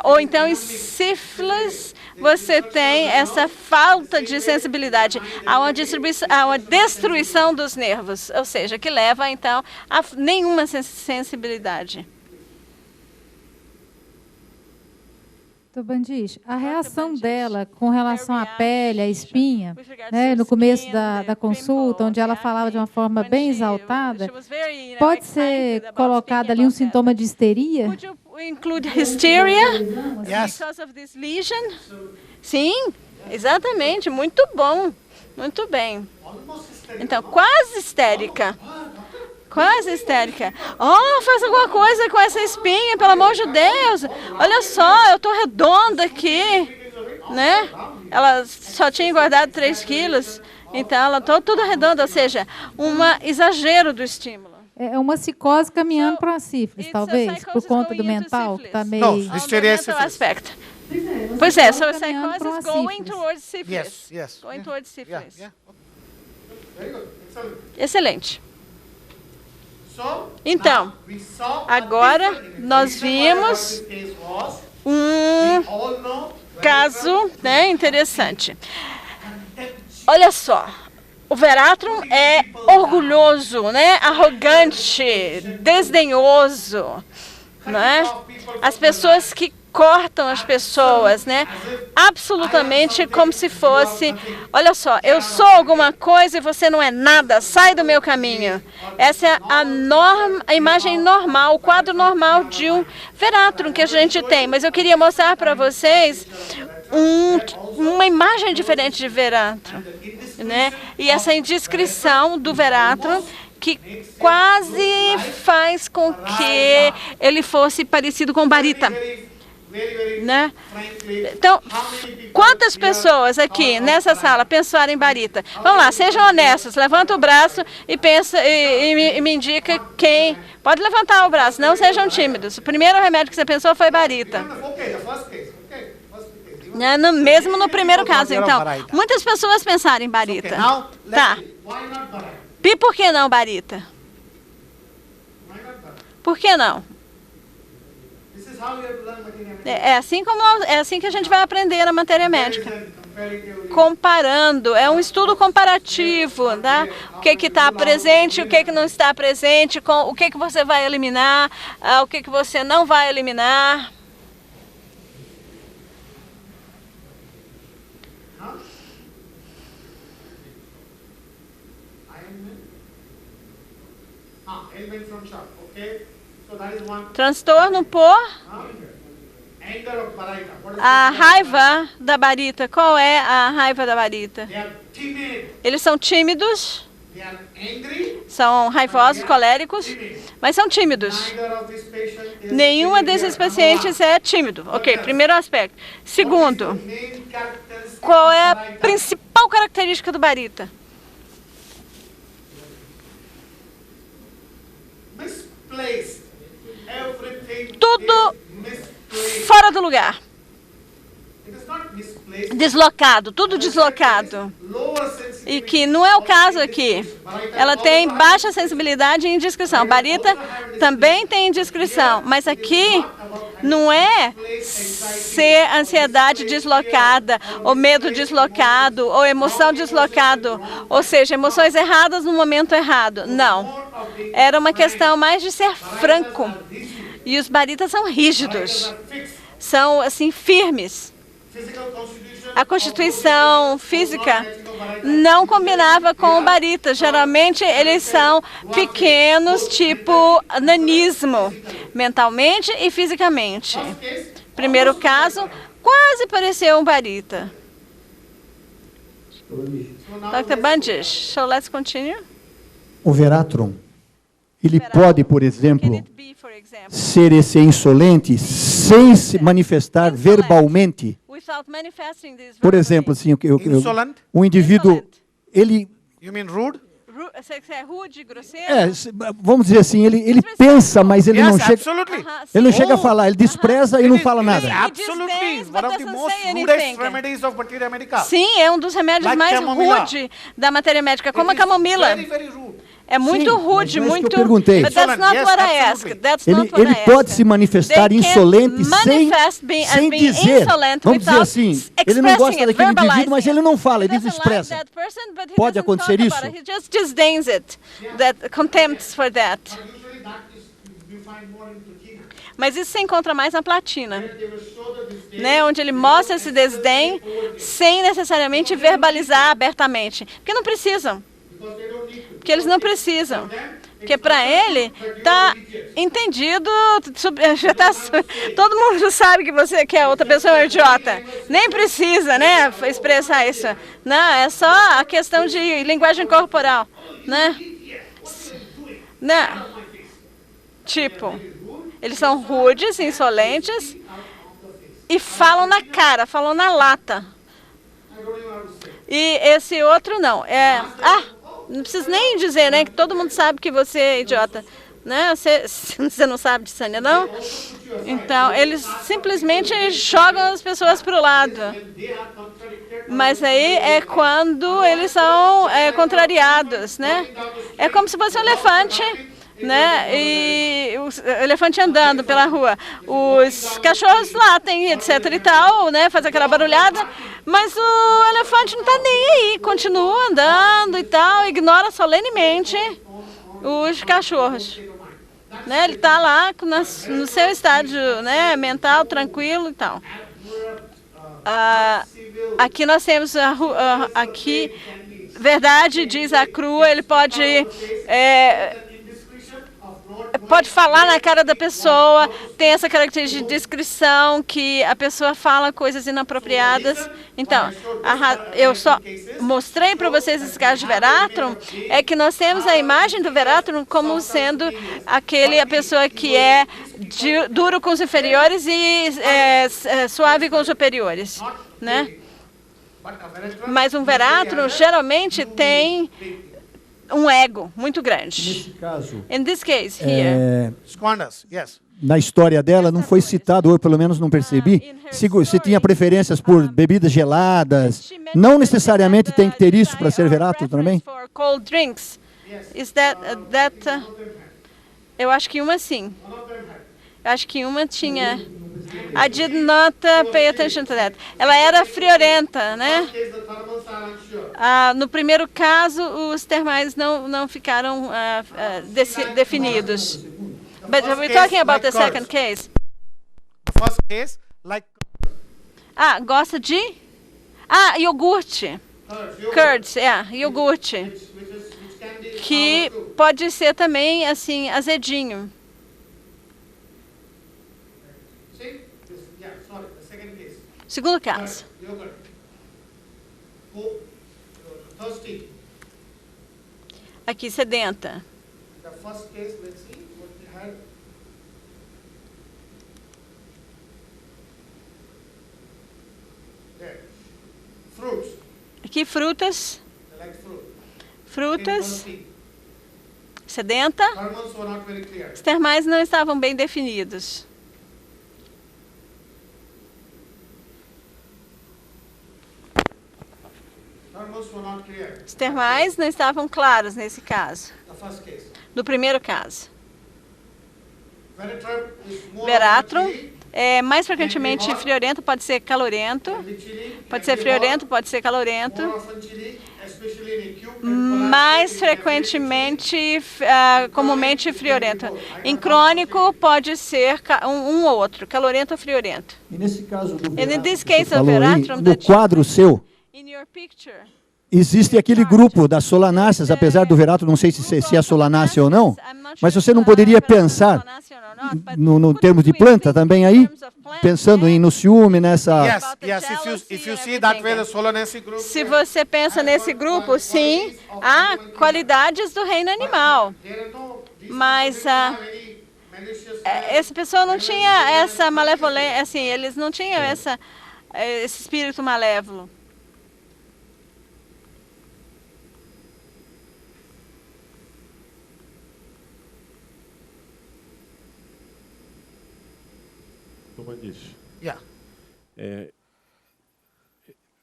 Ou então em sífilis você tem essa falta de sensibilidade, há uma destruição dos nervos, ou seja, que leva então a nenhuma sensibilidade. Bandiche, a reação dela com relação à pele, à espinha, né, no começo da consulta, onde ela falava de uma forma bem exaltada, pode ser colocado ali um sintoma de histeria? Would you include hysteria Yes. because of this lesion? Sim, exatamente, muito bom, muito bem. Então, quase histérica. Quase histérica. Oh, faz alguma coisa com essa espinha, pelo amor de Deus. Olha só, eu estou redonda aqui, né? Ela só tinha engordado 3 quilos, então ela está toda redonda, ou seja, um exagero do estímulo. É uma psicose caminhando para uma sífilis, It's a talvez, por psychosis conta going do into mental, que está syphilis. meio... No, Hysteria é mental syphilis. aspect. Pois é, so caminhando pra uma psychosis going sífilis. towards syphilis. Yes, yes. Going towards Yeah, syphilis. yeah. Very good. Excellent. Excelente. So, Então, now we saw a agora different image. nós The reason why I brought vimos this case was, um all know very caso, né, interessante. Olha só, o Veratrum é orgulhoso, né, arrogante, desdenhoso, né? As pessoas que cortam as pessoas, né? Absolutamente como se fosse, olha só, eu sou alguma coisa e você não é nada, sai do meu caminho. Essa é a imagem normal, o quadro normal de um Veratrum que a gente tem. Mas eu queria mostrar para vocês uma imagem diferente de Veratrum, né? E essa indiscrição do Veratrum que quase faz com que ele fosse parecido com Barita, né? Então, quantas pessoas aqui nessa sala pensaram em Barita? Vamos lá, sejam honestos, levanta o braço e pensa e me indica quem. Pode levantar o braço, não sejam tímidos. O primeiro remédio que você pensou foi Barita. Okay, the first case. Okay, first case. Né, mesmo no primeiro caso, então. Muitas pessoas pensaram em Barita. Tá. E por que não Barita? Por que não? É assim que a gente vai aprender a matéria médica. Comparando, é um estudo comparativo, tá? O que está presente, o que não está presente, o que você vai eliminar, o que você não vai eliminar. Transtorno por a raiva da Barita. Qual é a raiva da Barita? Eles são tímidos, são raivosos, coléricos, mas são tímidos. Nenhuma desses pacientes é tímido. Ok, primeiro aspecto. Segundo, qual é a principal característica do Barita? Tudo fora do lugar. Deslocado, tudo deslocado. E que não é o caso aqui. Ela tem baixa sensibilidade e indiscrição. Barita também tem indiscrição, mas aqui não é ser ansiedade deslocada, ou medo deslocado, ou emoção deslocado, ou seja, emoções erradas no momento errado. Não. Era uma questão mais de ser franco. E os Baritas são rígidos. São, assim, firmes. A constituição física não combinava com o Barita. Geralmente, eles são pequenos, tipo nanismo, mentalmente e fisicamente. Primeiro caso, quase pareceu um Barita. Dr. Bandish, so let's continue. O Veratrum, ele pode, por exemplo, ser esse insolente sem se manifestar verbalmente. Por exemplo, assim, um indivíduo, ele... Rude, grosseiro? Vamos dizer assim, ele pensa, mas ele não chega. Ele não chega a falar, ele despreza e não fala nada. Sim, é um dos remédios mais rudes da matéria médica, como a camomila. É muito rude, muito... Que eu perguntei. But that's not what I asked. Ele pode se manifestar insolente sem dizer. Vamos dizer assim, ele não gosta daquele indivíduo, mas ele não fala, ele despreza. Pode acontecer isso? He just disdains it, that contempts for that. Mas isso se encontra mais na platina, né, onde ele mostra esse desdém sem necessariamente verbalizar abertamente. Porque não precisam. Porque eles não precisam. Porque para ele está entendido, já tá, todo mundo sabe que a outra pessoa é um idiota. Nem precisa, né, expressar isso. Não, é só a questão de linguagem corporal, né? Não. Tipo, eles são rudes, insolentes e falam na cara, falam na lata. E esse outro não. Não preciso nem dizer, né, que todo mundo sabe que você é idiota. Né? Você não sabe disso ainda, não? Então, eles simplesmente jogam as pessoas para o lado. Mas aí é quando eles são contrariados, né? É como se fosse um elefante, né? E o elefante andando pela rua. Os cachorros latem, etc e tal, né? Faz aquela barulhada. Mas o elefante não está nem aí, continua andando e tal, ignora solenemente os cachorros. Né? Ele está lá no seu estágio, né, mental, tranquilo e tal. Aqui nós temos, aqui, verdade, diz a crua, ele pode falar na cara da pessoa, tem essa característica de descrição, que a pessoa fala coisas inapropriadas. Então, eu só mostrei para vocês esse caso de Veratrum, é que nós temos a imagem do Veratrum como sendo a pessoa que é duro com os inferiores e suave com os superiores, né? Mas um Veratrum geralmente tem um ego muito grande. Nesse caso, In this case here, na história dela não foi citado, ou pelo menos não percebi, se tinha preferências por bebidas geladas. Não necessariamente tem que ter isso para ser verato também? Eu acho que uma sim. Eu acho que uma tinha. I did not pay attention to that. Ela era friorenta, né? No primeiro caso, os termais não ficaram definidos. But we're talking about the second case. First case, like Gosta de? Iogurte. Curds, iogurte. Que pode ser também, assim, azedinho. Segundo caso. Aqui, sedenta. Aqui, frutas. Frutas. Sedenta. Os termais não estavam bem definidos. Os termais não estavam claros nesse caso. No primeiro caso. Veratrum é mais frequentemente friorento, pode ser calorento. Pode ser friorento, pode ser calorento. Mais frequentemente, comumente friorento. Em crônico, pode ser um ou outro, calorento ou friorento. E nesse caso do veratrum, no quadro seu, existe aquele grupo das solanáceas, apesar do verato, não sei se é solanácea ou não, mas você não poderia pensar no termo de planta também aí? Pensando em no ciúme, nessa... Se você pensa nesse grupo, sim, há qualidades do reino animal. Mas essa pessoa não tinha essa malevolência, assim, eles não tinham esse espírito malévolo.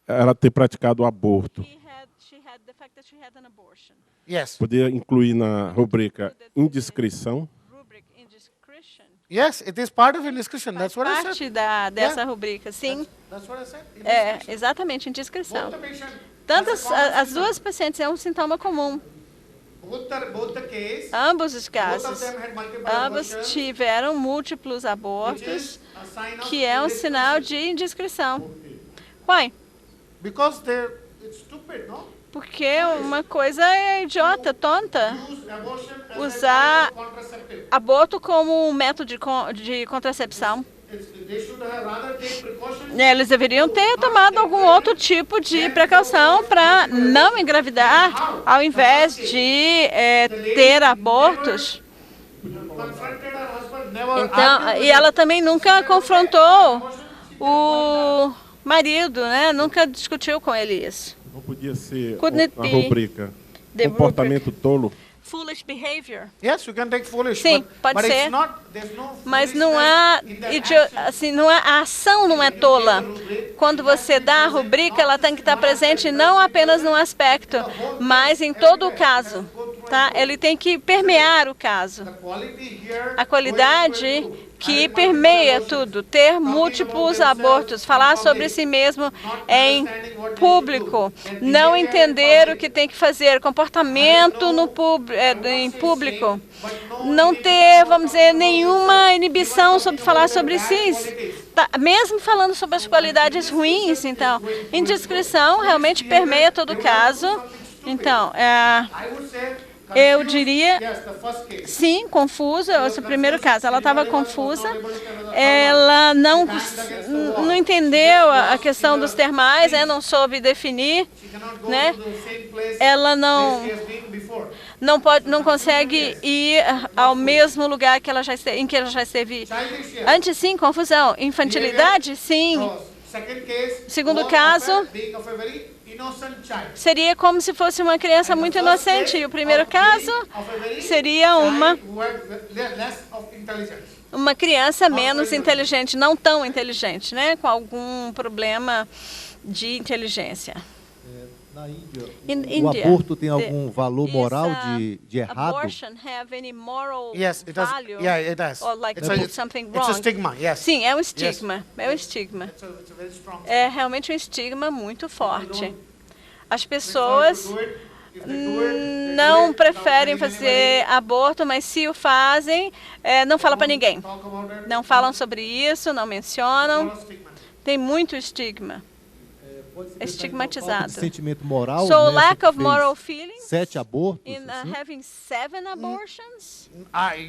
Ela ter praticado o aborto. Poderia incluir na rubrica indiscrição? Yes, it is part of indiscretion. That's what I said. Parte dessa rubrica, sim. That's what I said. Exatamente, indiscrição. Tanto as duas pacientes é um sintoma comum. Ambos os casos, ambos tiveram múltiplos abortos, que é um sinal de indiscrição. Why? Porque uma coisa é idiota, tonta. Usar aborto como um método de contracepção. Eles deveriam ter tomado algum outro tipo de precaução para não engravidar, ao invés de ter abortos. Então, e ela também nunca confrontou o marido, né? Nunca discutiu com ele isso. Não podia ser a rubrica comportamento tolo? Foolish behavior. Yes, you can take foolish. Sim, pode ser. Mas não há, a ação não é tola. Quando você dá a rubrica, ela tem que estar presente não apenas num aspecto, mas em todo o caso. Tá? Ele tem que permear o caso. A qualidade que permeia tudo, ter múltiplos abortos, falar sobre si mesmo em público, não entender o que tem que fazer, comportamento em público, não ter, vamos dizer, nenhuma inibição sobre falar sobre si, mesmo falando sobre as qualidades ruins. Então, indiscrição realmente permeia todo o caso. Então, eu diria, sim, confusa. Esse primeiro caso, ela estava confusa, ela não entendeu a questão dos termais, não soube definir, né? Ela não consegue ir ao mesmo lugar em que ela já esteve antes. Sim, confusão. Infantilidade, sim. Segundo caso, seria como se fosse uma criança muito inocente. E o primeiro caso seria uma criança menos inteligente, não tão inteligente, né, com algum problema de inteligência. Na Índia, o aborto tem algum valor moral de errado? Yes, it does. Yeah, it does. Or like something wrong. It's a stigma, yes. Sim, é um estigma. Yes. É um estigma. It's a very strong É realmente um estigma muito forte. As pessoas não preferem fazer aborto, mas se o fazem, não falam para ninguém. Não falam sobre isso, não mencionam. Tem muito estigma. Estigmatizado. Sentimento moral. So lack of moral feelings 7 abortos. in having 7 abortions.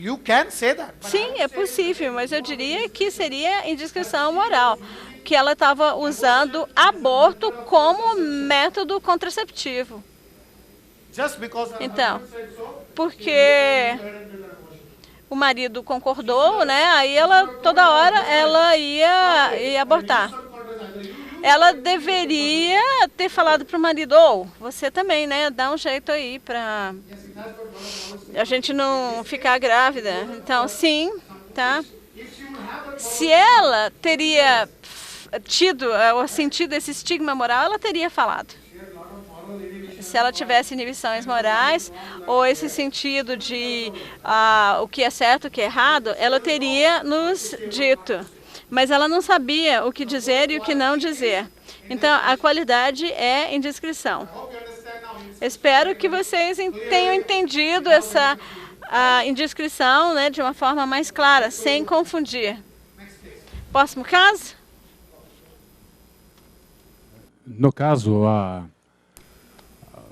You can say that. Sim, é possível, mas eu diria que seria indiscrição moral, que ela estava usando aborto como método contraceptivo. Então, porque o marido concordou, né? Aí ela toda hora ela ia abortar. Ela deveria ter falado para o marido, você também, né? Dá um jeito aí para a gente não ficar grávida. Então, sim, tá? Se ela teria tido ou sentido esse estigma moral, ela teria falado. Se ela tivesse inibições morais ou esse sentido de o que é certo, o que é errado, ela teria nos dito. Mas ela não sabia o que dizer e o que não dizer. Então, a qualidade é indiscrição. Espero que vocês tenham entendido essa indiscrição, né, de uma forma mais clara, sem confundir. Próximo caso? No caso,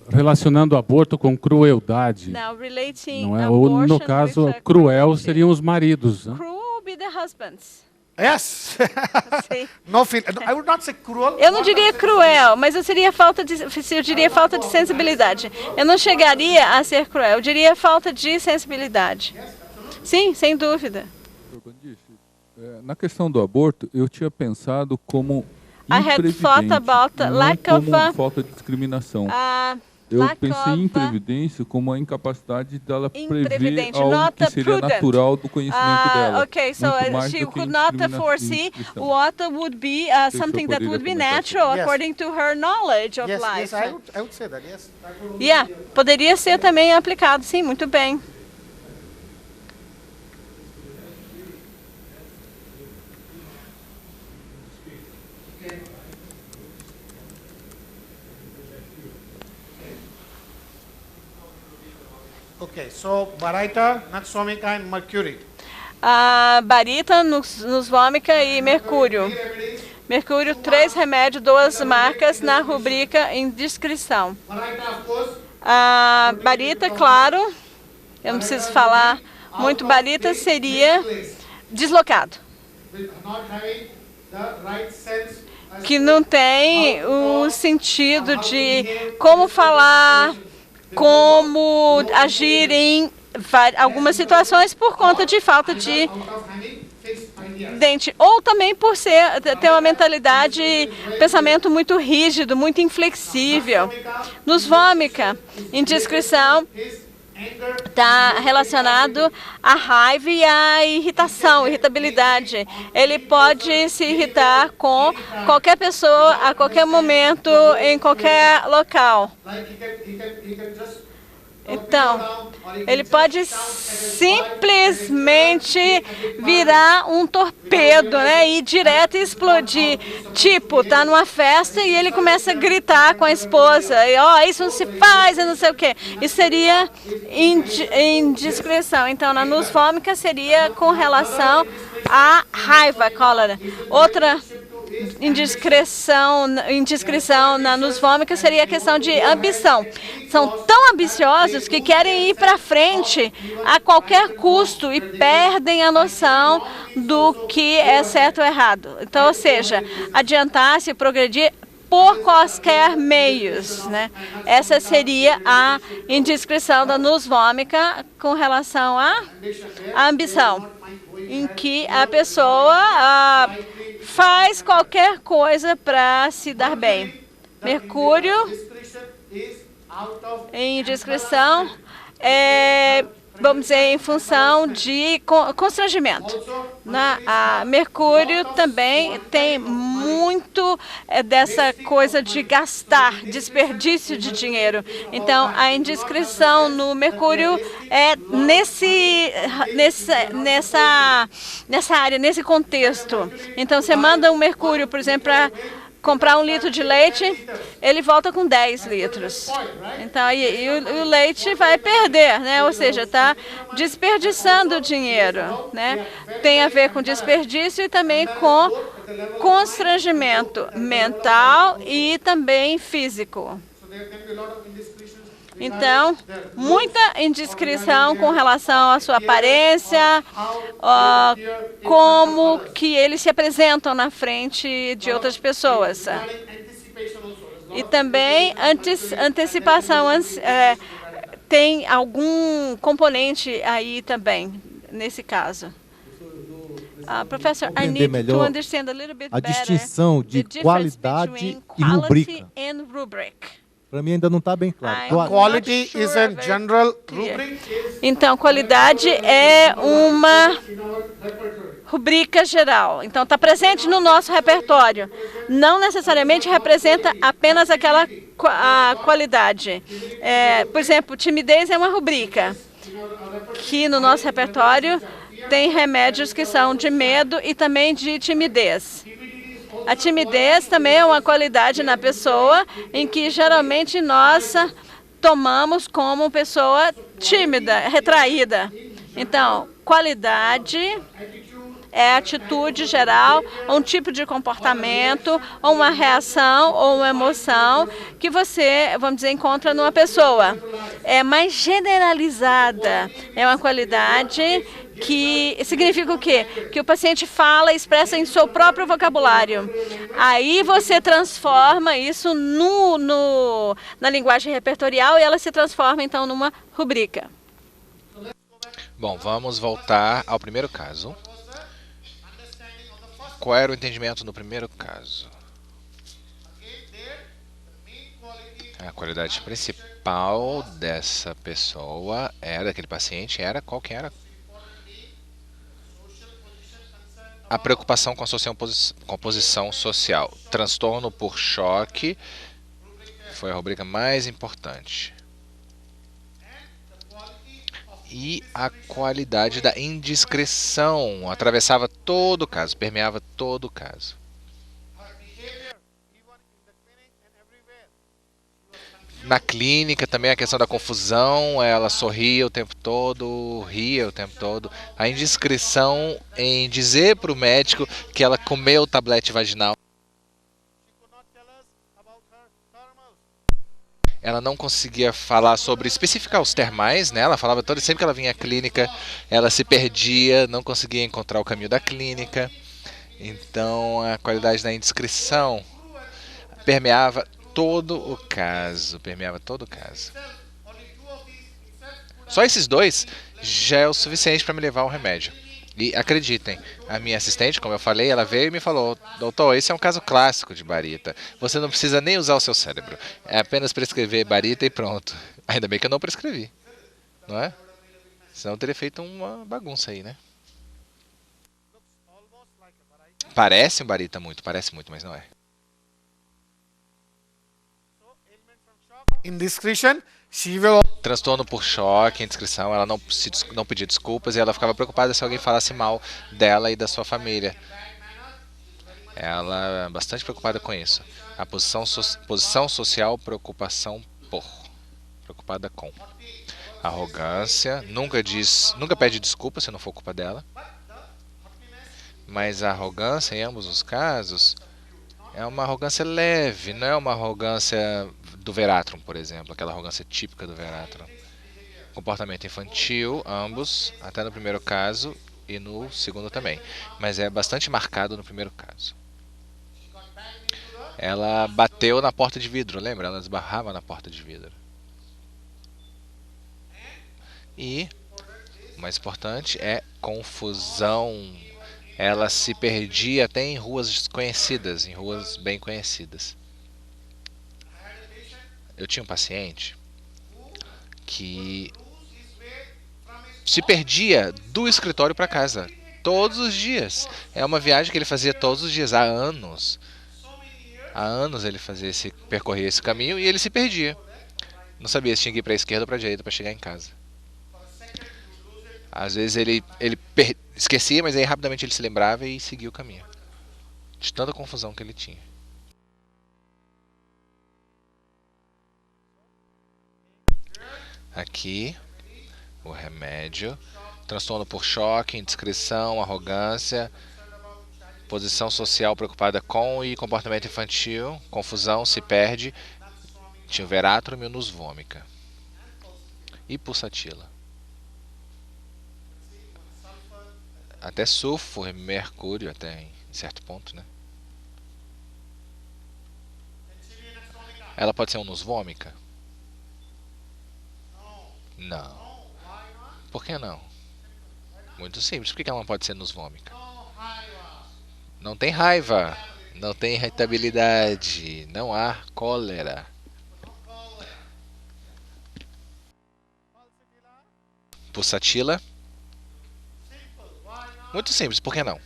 relacionando aborto com crueldade. Now, relating não é? Ou, no caso, cruel seriam os maridos. Né? Cruel would be the husbands. Yes. No feel. I would not say cruel. Eu não diria cruel, mas eu diria falta de sensibilidade. Eu não chegaria a ser cruel, eu diria falta de sensibilidade. Sim, sem dúvida. Na questão do aborto, eu tinha pensado como I had thought about the lack of falta de discriminação. Eu pensei em imprevidência como a incapacidade dela prever algo que seria natural do conhecimento dela. Okay, so she could not foresee what would be something that would be natural according to her knowledge of life. Yes, I would say that. Yes. Yeah, poderia ser também aplicado, sim, muito bem. Okay, so Bharita, Natswamika and Mercury. Bharita, Nusvômica e Mercúrio. Mercúrio, 3 remédios, 2 marcas na rubrica indiscrição. Bharita, claro, eu não preciso falar muito, Bharita seria deslocado. Que não tem o sentido de como falar, como agir em algumas situações por conta de falta de dente, ou também por ter uma mentalidade, pensamento muito rígido, muito inflexível. Nusvômica, indiscrição, está relacionado à raiva e à irritação, irritabilidade. Ele pode se irritar com qualquer pessoa, a qualquer momento, em qualquer local. Então, ele pode simplesmente virar um torpedo, né, ir direto e explodir. Tipo, tá numa festa e ele começa a gritar com a esposa, e isso não se faz, eu não sei o quê. Isso seria indiscrição. Então, na nusvômica seria com relação à raiva, cólera. Outra indiscrição na nusvômica seria a questão de ambição. São tão ambiciosos que querem ir para frente a qualquer custo e perdem a noção do que é certo ou errado. Então, ou seja, adiantar-se, progredir por quaisquer meios, né? Essa seria a indiscrição da nusvômica com relação à ambição, em que a pessoa faz qualquer coisa para se dar bem. Mercúrio, em indiscrição, vamos dizer, em função de constrangimento. A Mercúrio também tem muito dessa coisa de gastar, desperdício de dinheiro. Então, a indiscrição no Mercúrio é nessa área, nesse contexto. Então, você manda um Mercúrio, por exemplo, para comprar 1 litro de leite, ele volta com 10 litros. Então, e o leite vai perder, né? Ou seja, está desperdiçando dinheiro, né? Tem a ver com desperdício e também com constrangimento mental e também físico. Então, muita indiscrição com relação à sua aparência, como que eles se apresentam na frente de outras pessoas. E também antecipação, tem algum componente aí também, nesse caso. Professor, I need to understand a little bit better a distinção de qualidade e rubrica. Para mim ainda não está bem claro. Quality is a general rubric. Então, qualidade é uma rubrica geral. Então, está presente no nosso repertório. Não necessariamente representa apenas aquela qualidade. Por exemplo, timidez é uma rubrica, que no nosso repertório tem remédios que são de medo e também de timidez. A timidez também é uma qualidade na pessoa em que geralmente nós tomamos como pessoa tímida, retraída. Então, qualidade é atitude geral, um tipo de comportamento, ou uma reação, ou uma emoção que você, vamos dizer, encontra numa pessoa. É mais generalizada, é uma qualidade que significa o quê? Que o paciente fala e expressa em seu próprio vocabulário. Aí você transforma isso na linguagem repertorial e ela se transforma, então, numa rubrica. Bom, vamos voltar ao primeiro caso. Qual era o entendimento no primeiro caso? A qualidade principal dessa pessoa daquele paciente, era qual que era? A preocupação com a posição social. Transtorno por choque foi a rubrica mais importante. E a qualidade da indiscrição atravessava todo o caso, permeava todo o caso. Na clínica também a questão da confusão, ela sorria o tempo todo, ria o tempo todo. A indiscrição em dizer para o médico que ela comeu o tablete vaginal. Ela não conseguia falar sobre, especificar os termais, né? Ela falava sempre que ela vinha à clínica, ela se perdia, não conseguia encontrar o caminho da clínica. Então a qualidade da indiscrição permeava todo o caso, Só esses dois já é o suficiente para me levar ao remédio. E acreditem, a minha assistente, como eu falei, ela veio e me falou: doutor, esse é um caso clássico de barita. Você não precisa nem usar o seu cérebro. É apenas prescrever barita e pronto. Ainda bem que eu não prescrevi, não é? Senão eu teria feito uma bagunça aí, né? Parece um barita parece muito, mas não é. Indiscretion, she will... Transtorno por choque, indiscrição, ela não pedia desculpas e ela ficava preocupada se alguém falasse mal dela e da sua família. Ela é bastante preocupada com isso. A posição social, preocupação preocupada com. Arrogância, nunca pede desculpa se não for culpa dela. Mas a arrogância, em ambos os casos, é uma arrogância leve, não é uma arrogância do Veratrum, por exemplo, aquela arrogância típica do Veratrum. Comportamento infantil, ambos, até no primeiro caso e no segundo também. Mas é bastante marcado no primeiro caso. Ela bateu na porta de vidro, lembra? Ela esbarrava na porta de vidro. E o mais importante é confusão. Ela se perdia até em ruas desconhecidas, em ruas bem conhecidas. Eu tinha um paciente que se perdia do escritório para casa. Todos os dias. É uma viagem que ele fazia todos os dias, há anos. Há anos ele percorria esse caminho e ele se perdia. Não sabia se tinha que ir para a esquerda ou para a direita para chegar em casa. Às vezes ele esquecia, mas aí rapidamente ele se lembrava e seguia o caminho. De tanta confusão que ele tinha. Aqui, o remédio. Transtorno por choque, indiscrição, arrogância, posição social preocupada com e comportamento infantil, confusão, se perde. Tinha o Veratrum e o Nus Vomica. E Pulsatilla. Até sulfuro, mercúrio, até em certo ponto, né? Ela pode ser um Nus Vomica? Não. Por que não? Muito simples. Por que ela não pode ser Nus Vomica? Não tem raiva. Não tem irritabilidade. Não há cólera. Pulsatilla? Muito simples. Por que não?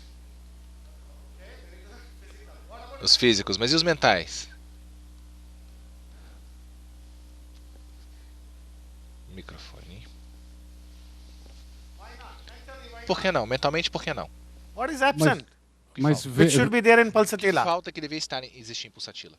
Os físicos. Mas e os mentais? Microfone. Por que não? Mentalmente, por que não? What is absent? Mas Which should be there in Pulsatilla? Falta que deveria existir em Pulsatilla.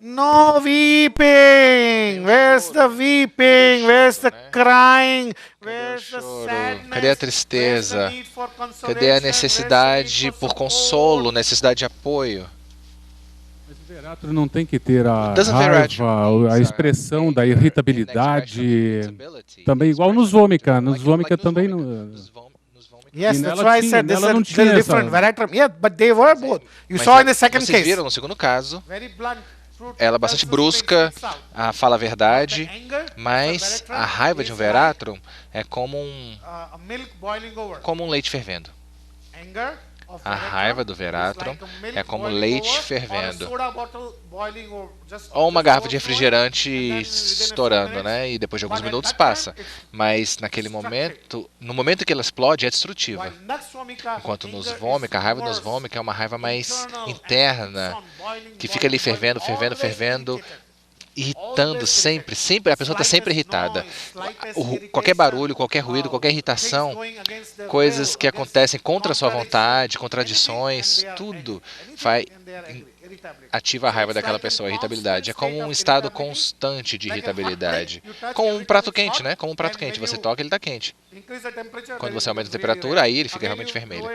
No weeping. Where's the weeping? Where's the crying? Where's the sadness? Cadê a tristeza? Cadê a necessidade por consolo, necessidade de apoio? Mas o Veratrum não tem que ter a raiva, a expressão da irritabilidade, também igual nos Vomica. Nos Vomica também não... Yes, that's why I said this is different. Veratrum. Yeah, but they were both. You saw in the second vocês case. viram no segundo caso, ela é bastante brusca, fala a verdade, mas a raiva de um Veratrum é como um leite fervendo. A raiva do Veratrum é como leite fervendo. Ou uma garrafa de refrigerante estourando, né? E depois de alguns minutos passa. Mas naquele momento, no momento que ela explode, é destrutiva. Enquanto Nus Vomica, a raiva Nus Vomica é uma raiva mais interna, que fica ali fervendo, fervendo, fervendo, irritando sempre, a pessoa está sempre irritada. Qualquer barulho, qualquer ruído, qualquer irritação, coisas que acontecem contra a sua vontade, contradições, tudo ativa a raiva daquela pessoa, a irritabilidade. É como um estado constante de irritabilidade. Como um prato quente, né? Como um prato quente. Você toca, ele está quente. Quando você aumenta a temperatura, aí ele fica realmente vermelho.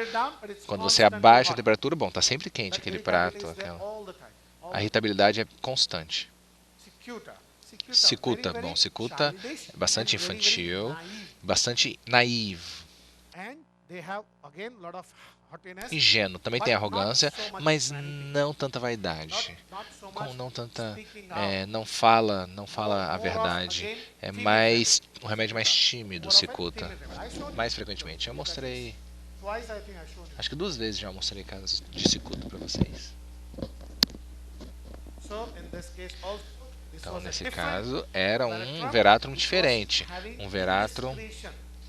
Quando você abaixa a temperatura, bom, está sempre quente aquele prato. A irritabilidade é constante. Cicuta, bom, cicuta é bastante infantil, bastante naivo. Ingênuo, também tem arrogância, mas não tanta vaidade. Não fala a verdade. É mais um remédio mais tímido, cicuta. Mais frequentemente. Eu mostrei, acho que 2 vezes já mostrei casos de cicuta para vocês. Então, nesse caso, era um Veratrum diferente. Um Veratrum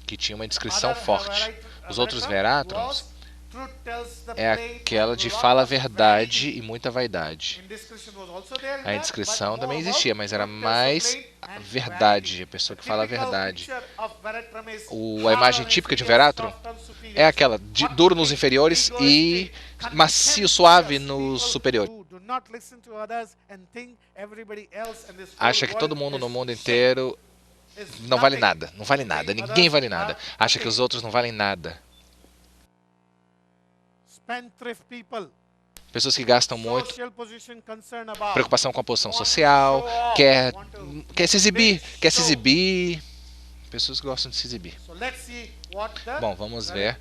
que tinha uma indiscrição forte. Os outros Veratrums é aquela de fala a verdade e muita vaidade. A indiscrição também existia, mas era mais a verdade, a pessoa que fala a verdade. A imagem típica de um Veratrum é aquela de duro nos inferiores e macio, suave nos superiores. Acha que todo mundo no mundo inteiro não vale nada, ninguém vale nada. Acha que os outros não valem nada. Pessoas que gastam muito, preocupação com a posição social, quer se exibir, pessoas que gostam de se exibir. Bom, vamos ver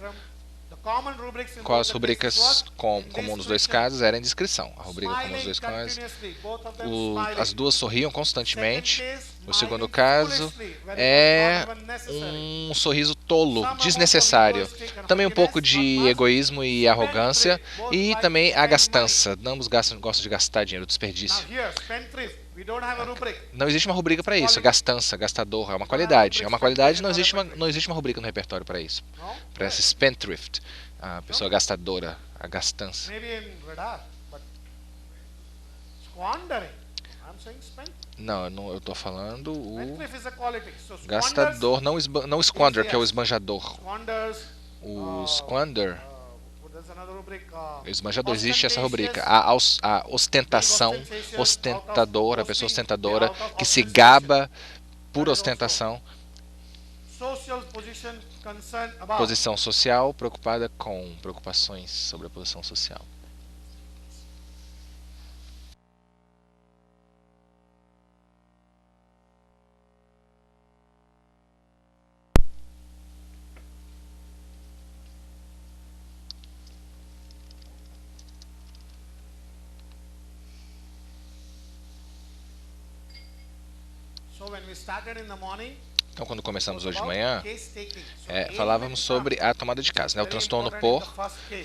quais as rubricas comum nos dois casos era a indiscrição. A rubrica comum nos dois casos, as duas sorriam constantemente. O segundo caso é um sorriso tolo, desnecessário. Também um pouco de egoísmo e arrogância. E também a gastança. Ambos gostam de gastar dinheiro, desperdício. Não existe uma rubrica para isso. Gastança, gastador, é uma qualidade. É uma qualidade, não existe uma rubrica no repertório para isso. Para essa spendthrift, a pessoa gastadora, a gastança. Não, eu estou falando o gastador, não squander, que é o esbanjador. O squander, o esbanjador, existe essa rubrica. A ostentação, ostentadora, a pessoa ostentadora que se gaba por ostentação. Posição social, preocupada com preocupações sobre a posição social. Então, quando começamos hoje de manhã, falávamos sobre a tomada de casa. O transtorno por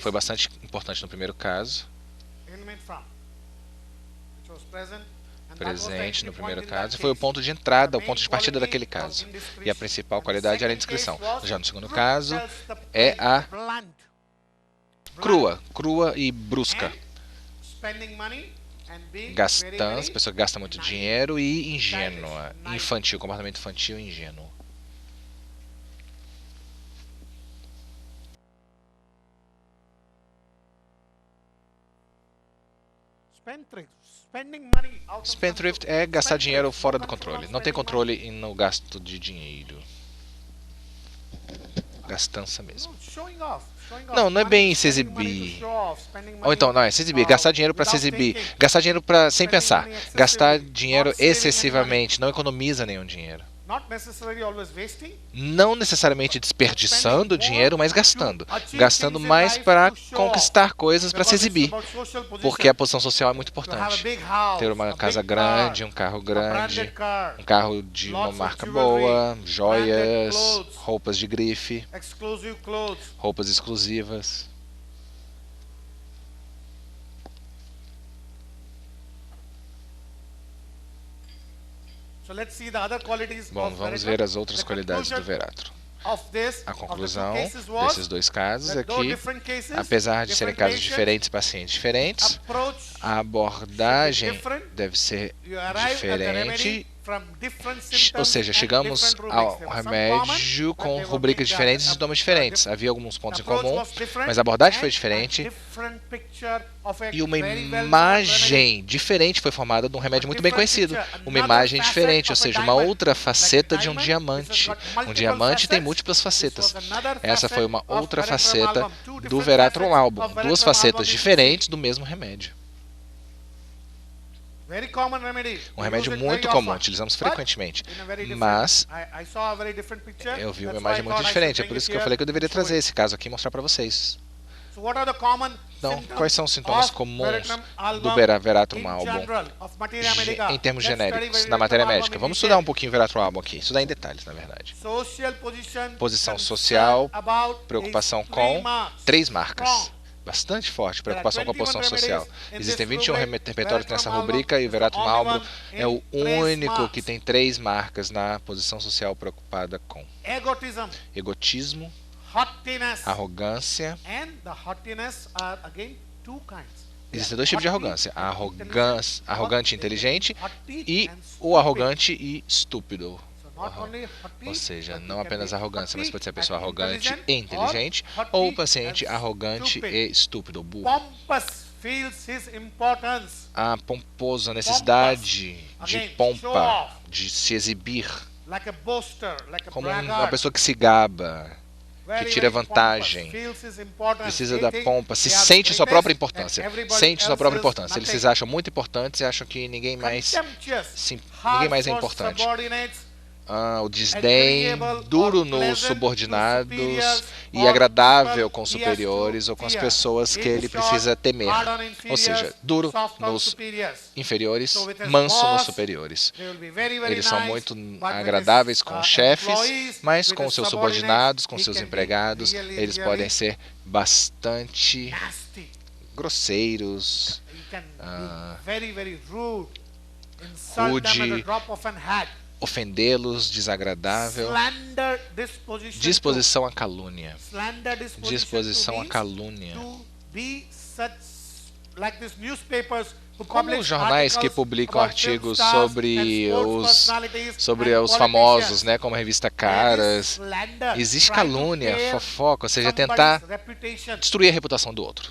foi bastante importante no primeiro caso. Presente no primeiro caso, foi o ponto de entrada, o ponto de partida daquele caso. E a principal qualidade era a indiscrição. Já no segundo caso, é a crua e brusca. Gastança, pessoa que gasta muito dinheiro, e ingênua, infantil, comportamento infantil e ingênuo. Spendthrift é gastar dinheiro fora do controle. Não tem controle no gasto de dinheiro. Gastança mesmo. Não é bem se exibir. Ou então, não é se exibir, gastar dinheiro para se exibir. Gastar dinheiro sem pensar. Gastar dinheiro excessivamente. Não economiza nenhum dinheiro. Não necessariamente desperdiçando dinheiro, mas gastando. Gastando mais para conquistar coisas, para se exibir. Porque a posição social é muito importante. Ter uma casa grande, um carro grande, um carro de uma marca boa, joias, roupas de grife, roupas exclusivas. Bom, vamos ver as outras qualidades do Veratro. A conclusão desses dois casos é que, apesar de serem casos diferentes, pacientes diferentes, a abordagem deve ser diferente. Ou seja, chegamos ao remédio com rubricas diferentes e sintomas diferentes. Havia alguns pontos em comum, mas a abordagem foi diferente e uma imagem diferente foi formada de um remédio muito bem conhecido. Uma imagem diferente, ou seja, uma outra faceta de um diamante. Um diamante tem múltiplas facetas. Essa foi uma outra faceta do Veratrum album. Duas facetas diferentes do mesmo remédio. Um remédio muito comum, utilizamos frequentemente, mas eu vi uma imagem muito diferente, é por isso que eu falei que eu deveria trazer esse caso aqui e mostrar para vocês. Então, quais são os sintomas comuns do Veratrum album em termos genéricos, na matéria médica? Vamos estudar um pouquinho o Veratrum album aqui, estudar em detalhes, na verdade. Posição social, preocupação com 3 marcas. Bastante forte, preocupação com a posição social. Existem 21 repertórios nessa rubrica e o Veratrum album é o único que tem 3 marcas na posição social preocupada com egotismo, arrogância. Existem 2 tipos de arrogância: arrogante e inteligente e o arrogante e estúpido. Ou seja, não apenas arrogância, mas pode ser a pessoa arrogante e inteligente, ou o paciente arrogante e estúpido, burro. A pomposa necessidade de pompa, de se exibir, como uma pessoa que se gaba, que tira vantagem, precisa da pompa, se sente sua própria importância, Eles se acham muito importantes e acham que ninguém mais é importante. O desdém, duro nos subordinados e agradável com os superiores ou com as pessoas que ele precisa temer. Ou seja, duro nos inferiores, manso nos superiores. Eles são muito agradáveis com os chefes, mas com os seus subordinados, com seus empregados, eles podem ser bastante grosseiros, rude, ofendê-los, desagradável, disposição à calúnia. Disposição à calúnia. Como os jornais que publicam artigos sobre os famosos, né, como a revista Caras, existe calúnia, fofoca, ou seja, tentar destruir a reputação do outro.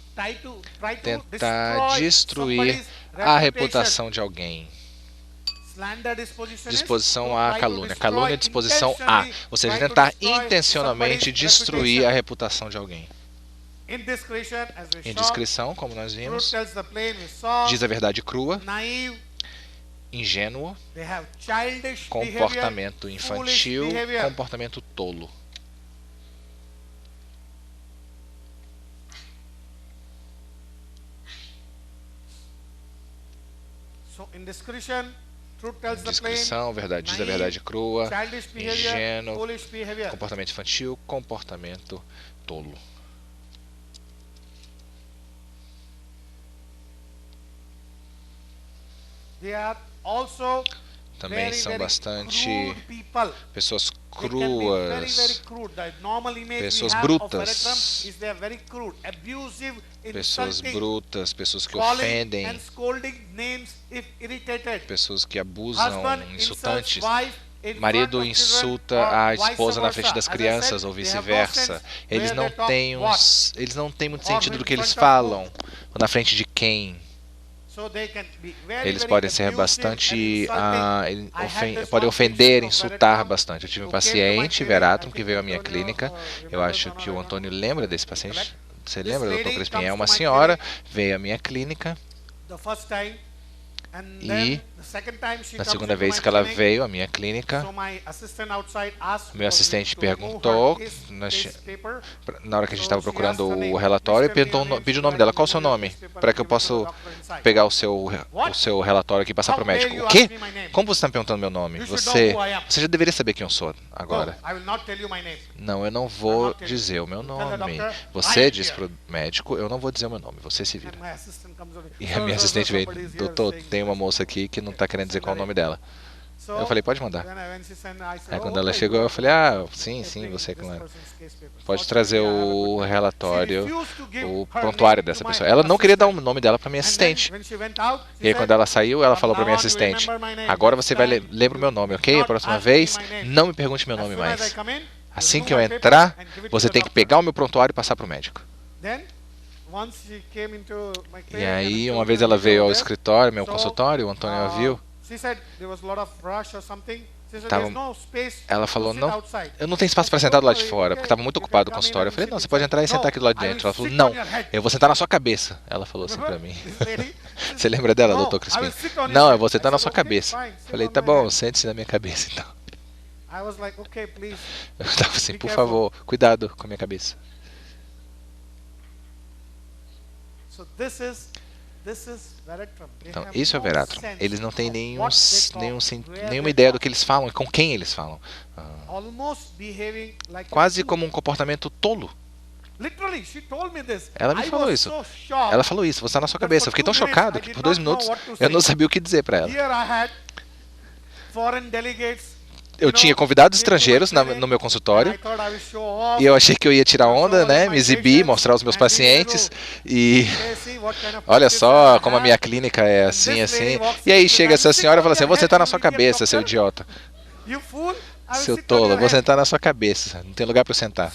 Tentar destruir a reputação de alguém. Disposição à calúnia. Calúnia, disposição a. Ou seja, tentar intencionalmente destruir a reputação de alguém. Indiscrição, como nós vimos, diz a verdade crua, ingênuo, comportamento infantil, comportamento tolo. Indiscrição, diz a verdade crua, ingênuo, comportamento infantil, comportamento tolo. Também são bastante pessoas cruas, pessoas brutas, pessoas que ofendem, pessoas que abusam, insultantes. Marido insulta a esposa na frente das crianças ou vice-versa. Eles não têm muito sentido do que eles falam, ou na frente de quem. Eles podem ser bastante, podem ofender, insultar bastante. Eu tive um paciente, Veratrum, que veio à minha clínica. Eu acho que o Antônio lembra desse paciente. Você lembra, doutor Crispim? É uma senhora, veio à minha clínica. E na segunda vez que ela veio à minha clínica, meu assistente perguntou, na hora que a gente estava procurando o relatório, pediu o nome dela. Qual o seu nome? Para que eu possa pegar o seu relatório aqui e passar para o médico. O quê? Como você está me perguntando meu nome? Você já deveria saber quem eu sou agora. Não, eu não vou dizer o meu nome. Você diz para o médico, eu não vou dizer o meu nome. Você se vira. E a minha assistente veio, doutor, tem uma moça aqui que não está querendo dizer qual é o nome dela. Eu falei, pode mandar. Aí quando ela chegou, eu falei, sim, você pode trazer o relatório, o prontuário dessa pessoa. Ela não queria dar o nome dela para minha assistente. E aí quando ela saiu, ela falou para minha assistente, agora você vai lembrar o meu nome, ok? A próxima vez, não me pergunte meu nome mais. Assim que eu entrar, você tem que pegar o meu prontuário e passar para o médico. E aí, uma vez ela veio ao escritório, meu consultório, o Antônio a viu. Ela falou, não, eu não tenho espaço para sentar do lado de fora, porque estava muito ocupado o consultório. Eu falei, não, você pode entrar e sentar aqui do lado de dentro. Ela falou, não, eu vou sentar na sua cabeça. Ela falou assim para mim. Você lembra dela, doutor Crispim? Não, eu vou sentar na sua cabeça. Eu falei, tá bom, sente-se na minha cabeça então. Eu estava assim, por favor, cuidado com a minha cabeça. Então, isso é Veratrum. Eles não têm nenhuma ideia do que eles falam e com quem eles falam. Quase como um comportamento tolo. Ela me falou isso. Ela falou isso, você está na sua cabeça. Eu fiquei tão chocado que por 2 minutos eu não sabia o que dizer para ela. Eu tinha convidados estrangeiros no meu consultório e eu achei que eu ia tirar onda, né, me exibir, mostrar os meus pacientes e olha só como a minha clínica é assim. E aí chega essa senhora e fala assim, eu vou sentar na sua cabeça, seu idiota. Seu tolo, eu vou sentar na sua cabeça, não tem lugar para eu sentar.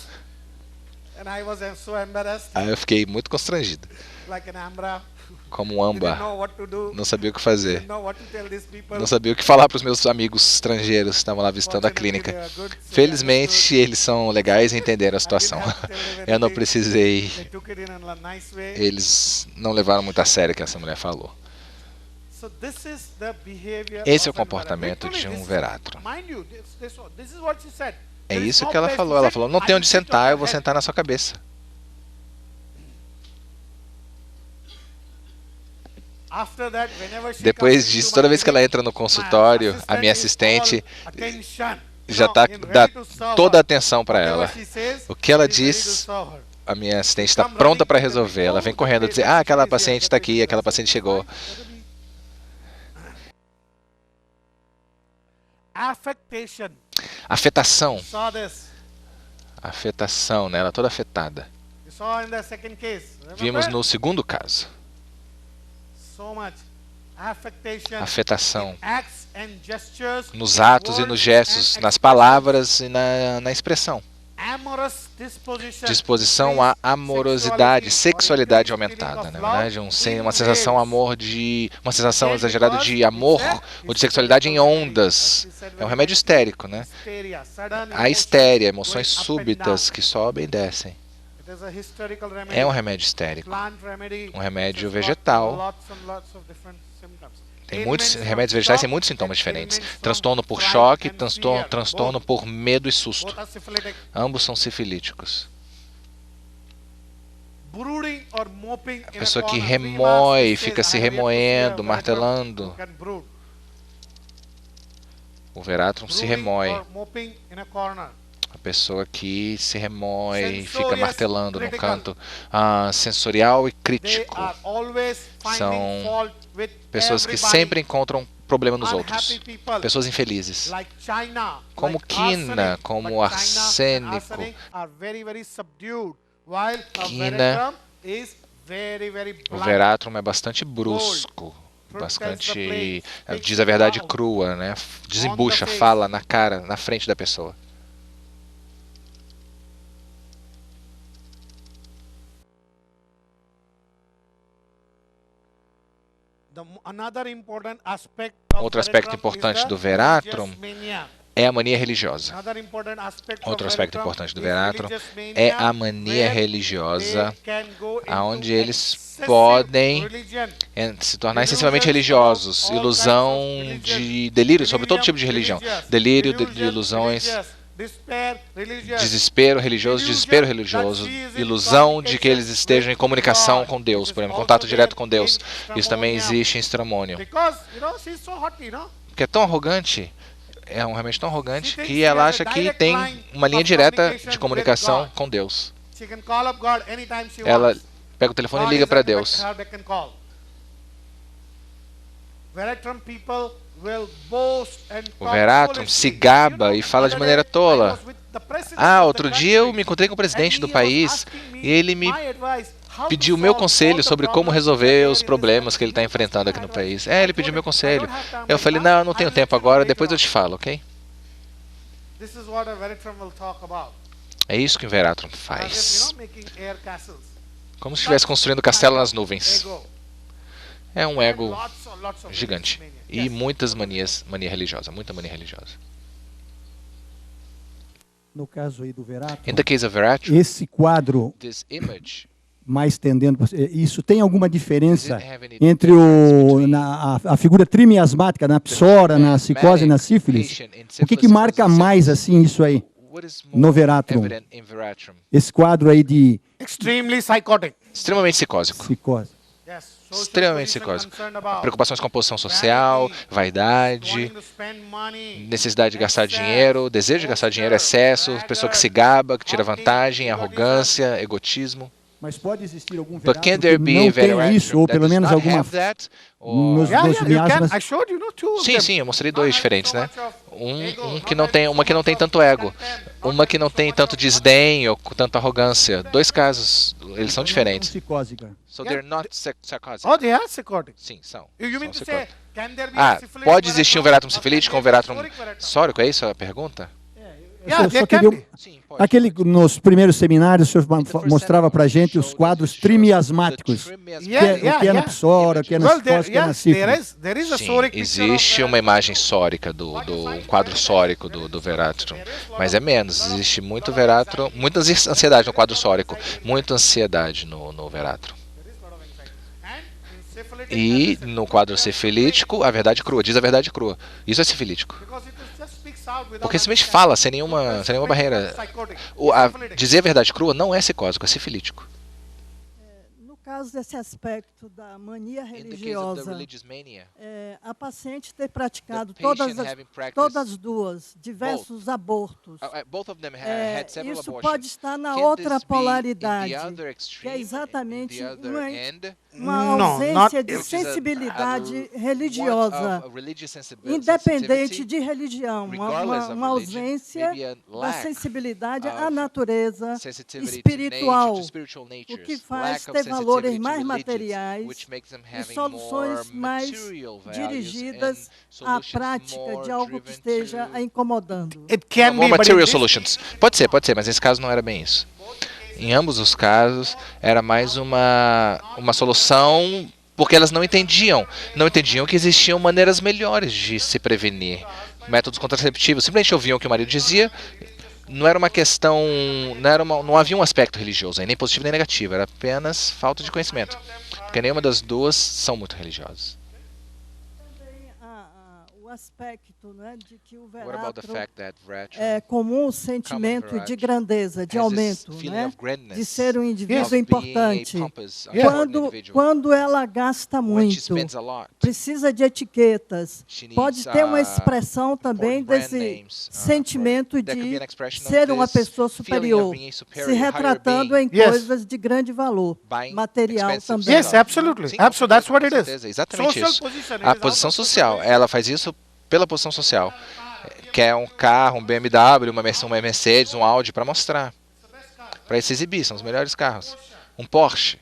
Aí eu fiquei muito constrangido. Como um âmbar. Não sabia o que fazer. Não sabia o que falar para os meus amigos estrangeiros que estavam lá visitando a clínica. Felizmente, eles são legais e entenderam a situação. Eu não precisei. Eles não levaram muito a sério o que essa mulher falou. Esse é o comportamento de um Veratrum. É isso que ela falou. Ela falou, não tem onde sentar, eu vou sentar na sua cabeça. Depois disso, toda vez que ela entra no consultório, a minha assistente já dá toda a atenção para ela. O que ela diz, a minha assistente está pronta para resolver. Ela vem correndo dizer, aquela paciente está aqui, aquela paciente chegou. Afetação. Afetação, né? Ela é toda afetada. Vimos no segundo caso. Afetação nos atos e nos gestos, nas palavras e na expressão. Disposição à amorosidade, sexualidade aumentada, na verdade, uma sensação uma sensação exagerada de amor ou de sexualidade em ondas. É um remédio histérico, né? A histéria, emoções súbitas que sobem e descem. É um remédio histérico, um remédio vegetal. Tem muitos remédios vegetais, tem muitos sintomas diferentes. Transtorno por choque, transtorno por medo e susto. Ambos são sifilíticos. A pessoa que remói, fica se remoendo, martelando. O veratrum se remói. A pessoa que se remói, fica martelando no canto. Sensorial e crítico. São pessoas que sempre encontram problema nos outros. Pessoas infelizes. Como quina, como arsênico. Quina, o veratrum é bastante brusco. Bastante, diz a verdade crua, né? Desembucha, fala na cara, na frente da pessoa. Outro aspecto importante do veratrum é a mania religiosa. Outro aspecto importante do veratrum é a mania religiosa, onde eles podem se tornar excessivamente religiosos. Ilusão de delírio sobre todo tipo de religião. Delírio de ilusões. Desespero religioso, ilusão de que eles estejam em comunicação com Deus, por exemplo, contato direto com Deus. Isso também existe em Stramonium. Porque é tão arrogante, é um remédio tão arrogante, que ela acha que tem uma linha direta de comunicação com Deus. Ela pega o telefone e liga para Deus. O veratrum se gaba e fala de maneira tola. Outro dia eu me encontrei com o presidente do país e ele me pediu meu conselho sobre como resolver os problemas que ele está enfrentando aqui no país. Ele pediu meu conselho. Eu falei, não, eu não tenho tempo agora, depois eu te falo, ok? É isso que o veratrum faz. Como se estivesse construindo castelo nas nuvens. É um ego gigante. E muitas manias, mania religiosa, muita mania religiosa. No caso aí do veratrum, in the case of veratrum, esse quadro mais tendendo, isso tem alguma diferença entre a figura trimiasmática, na psora, na psicose e na sífilis? O que marca mais assim isso aí no veratrum? Esse quadro aí de extremamente psicósico. Extremamente psicósico. Preocupações com a posição social, vaidade, necessidade de gastar dinheiro, desejo de gastar dinheiro, excesso, pessoa que se gaba, que tira vantagem, arrogância, egotismo. Mas pode existir algum veratrum que não tem isso, ou pelo menos alguma... Nos miasmas... Sim, eu mostrei dois diferentes, né? Uma que não tem tanto ego, uma que não tem tanto desdém ou tanta arrogância. Dois casos, eles são diferentes. So they're not psychotic. Oh, they are psychotic. Sim, são. Pode existir um veratrum sifilítico com um veratrum sórico, é isso a pergunta? Só queria... nos primeiros seminários, o senhor mostrava para a gente os quadros trimiasmáticos. O que é na psora, o que é na psicose, o que é na sífilis. Sim, existe uma imagem sórica, um quadro sórico do veratrum, mas é menos. Existe muito veratrum, muita ansiedade no quadro sórico, muita ansiedade no veratrum. E no quadro sifilítico, a verdade crua, diz a verdade crua. Isso é sifilítico. Porque simplesmente fala, sem nenhuma barreira. Dizer a verdade crua não é psicósico, é sifilítico. No caso desse aspecto da mania religiosa, a paciente ter praticado todas duas, diversos abortos, isso pode estar na outra polaridade, que é exatamente uma ausência de sensibilidade religiosa, independente de religião, uma ausência da sensibilidade à natureza espiritual, o que faz ter valores mais materiais e soluções mais dirigidas à prática de algo que esteja a incomodando. More material solutions. Pode ser, mas nesse caso não era bem isso. Em ambos os casos, era mais uma solução porque elas não entendiam que existiam maneiras melhores de se prevenir, métodos contraceptivos. Simplesmente ouviam o que o marido dizia. Não era uma questão, não havia um aspecto religioso, nem positivo nem negativo, era apenas falta de conhecimento, porque nenhuma das duas são muito religiosas. O aspecto, né, de que o veratrum é comum o sentimento de grandeza, de aumento, né, de ser um indivíduo importante. Quando ela gasta muito, precisa de etiquetas, pode ter uma expressão também desse sentimento de ser uma pessoa superior, se retratando em coisas de grande valor, material também. Yes, absolutely. That's what it is. Exatamente isso. A posição social, ela faz isso pela posição social. Quer um carro, um BMW, uma Mercedes, um Audi para mostrar, para se exibir, são os melhores carros. Um Porsche,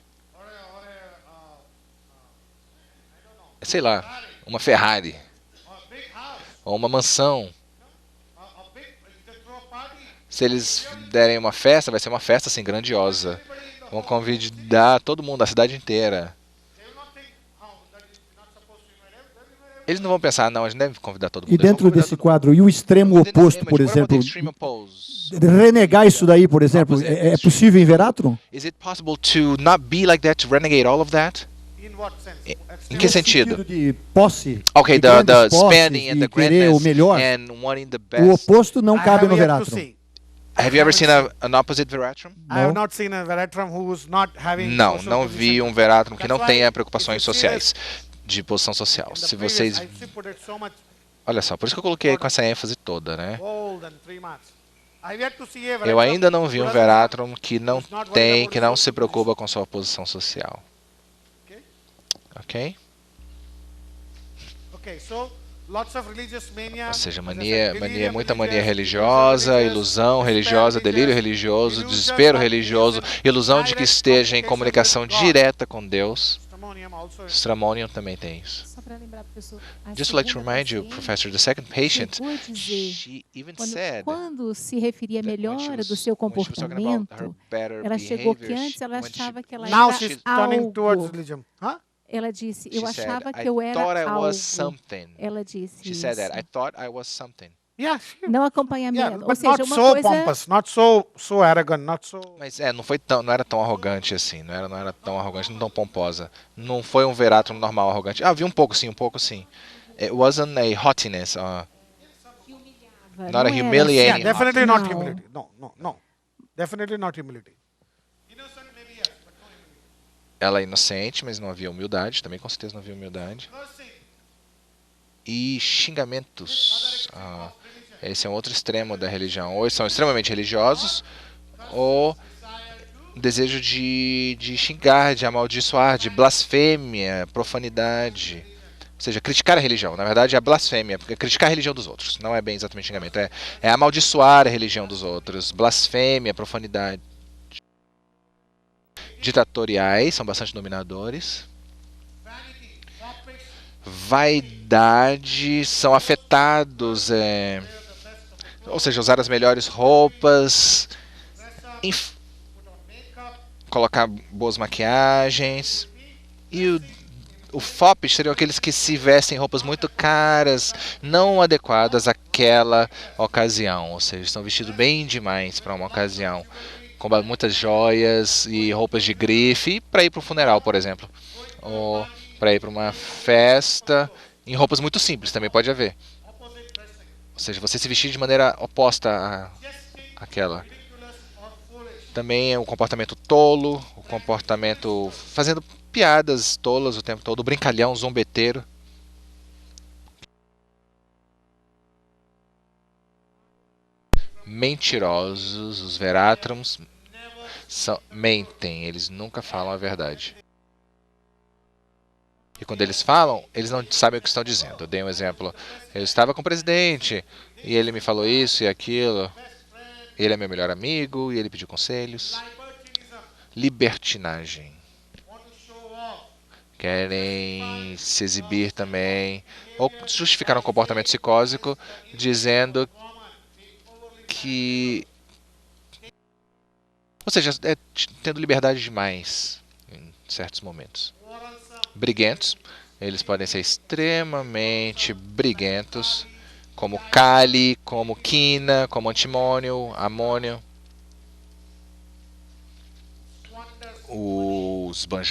sei lá, uma Ferrari, ou uma mansão. Se eles derem uma festa, vai ser uma festa assim grandiosa. Vão convidar todo mundo, a cidade inteira. Eles não vão pensar, não, a gente deve convidar todo mundo. E dentro desse quadro, e o extremo oposto, por exemplo, renegar isso daí, por exemplo, é possível em veratrum? Is it possible to not be like that, to renegade all of that? Em que sentido? De posse. Okay, the spending and the grandness o melhor, and wanting the best. O oposto não cabe no veratrum. Have you ever seen an opposite veratrum? I have not seen a veratrum who's not having. Não vi um veratrum que não tenha preocupações sociais, de posição social. Se vocês, olha só, por isso que eu coloquei com essa ênfase toda, né? Eu ainda não vi um veratrum que não se preocupa com sua posição social. Ok? Ou seja, muita mania religiosa, ilusão religiosa, delírio religioso, desespero religioso, ilusão de que esteja em comunicação direta com Deus. Stramonium também tem isso. Just like to remind you, Professor, the second patient, she even said, quando se referia à melhora do seu comportamento, ela chegou que antes ela achava que ela era algo. Ela disse, eu achava que eu era algo. Ela disse isso. Não acompanhamento. Ou seja, uma coisa... pompous, not so arrogant, not so... Mas não era tão arrogante assim, não era tão arrogante, não tão pomposa. Não foi um veratrum normal arrogante. Havia um pouco sim. It wasn't a haughtiness, not a humiliating. Yeah, definitely not humility. No. Definitely not humility. Ela é inocente, mas não havia humildade, também com certeza não havia humildade. E xingamentos. Esse é um outro extremo da religião. Ou eles são extremamente religiosos, ou desejo de xingar, de amaldiçoar, de blasfêmia, profanidade. Ou seja, criticar a religião. Na verdade, é a blasfêmia, porque criticar a religião dos outros. Não é bem exatamente xingamento. É amaldiçoar a religião dos outros. Blasfêmia, profanidade. Ditatoriais, são bastante dominadores. Vaidade, são afetados, ou seja, usar as melhores roupas, colocar boas maquiagens. E o foppish seriam aqueles que se vestem roupas muito caras, não adequadas àquela ocasião, ou seja, estão vestidos bem demais para uma ocasião, com muitas joias e roupas de grife, para ir para o funeral, por exemplo, ou para ir para uma festa, em roupas muito simples, também pode haver. Ou seja, você se vestir de maneira oposta àquela. Também é um comportamento tolo, o comportamento fazendo piadas tolas o tempo todo, brincalhão, zombeteiro. Mentirosos, os Veratrums mentem, eles nunca falam a verdade. E quando eles falam, eles não sabem o que estão dizendo. Eu dei um exemplo. Eu estava com o presidente e ele me falou isso e aquilo. Ele é meu melhor amigo e ele pediu conselhos. Libertinagem. Querem se exibir também. Ou justificar um comportamento psicótico dizendo que... Ou seja, tendo liberdade demais em certos momentos. Briguentos. Eles podem ser extremamente briguentos, como cali, como quina, como antimônio, amônio.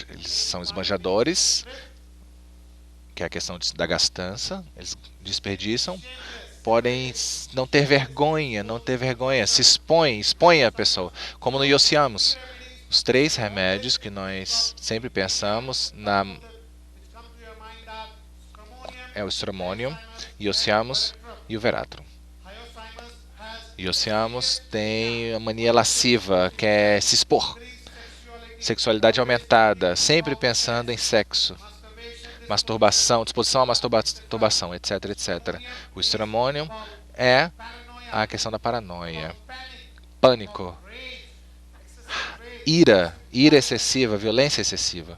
Eles são esbanjadores, que é a questão da gastança. Eles desperdiçam. Podem não ter vergonha, se expõe a pessoa. Como no Yossiamos. Os 3 remédios que nós sempre pensamos é o Stramonium, Yossiamos e o Veratrum. Yossiamos tem a mania lasciva, que é se expor. Sexualidade aumentada, sempre pensando em sexo. Masturbação, disposição à masturbação, etc, etc. O Stramonium é a questão da paranoia. Pânico. Ira excessiva, violência excessiva.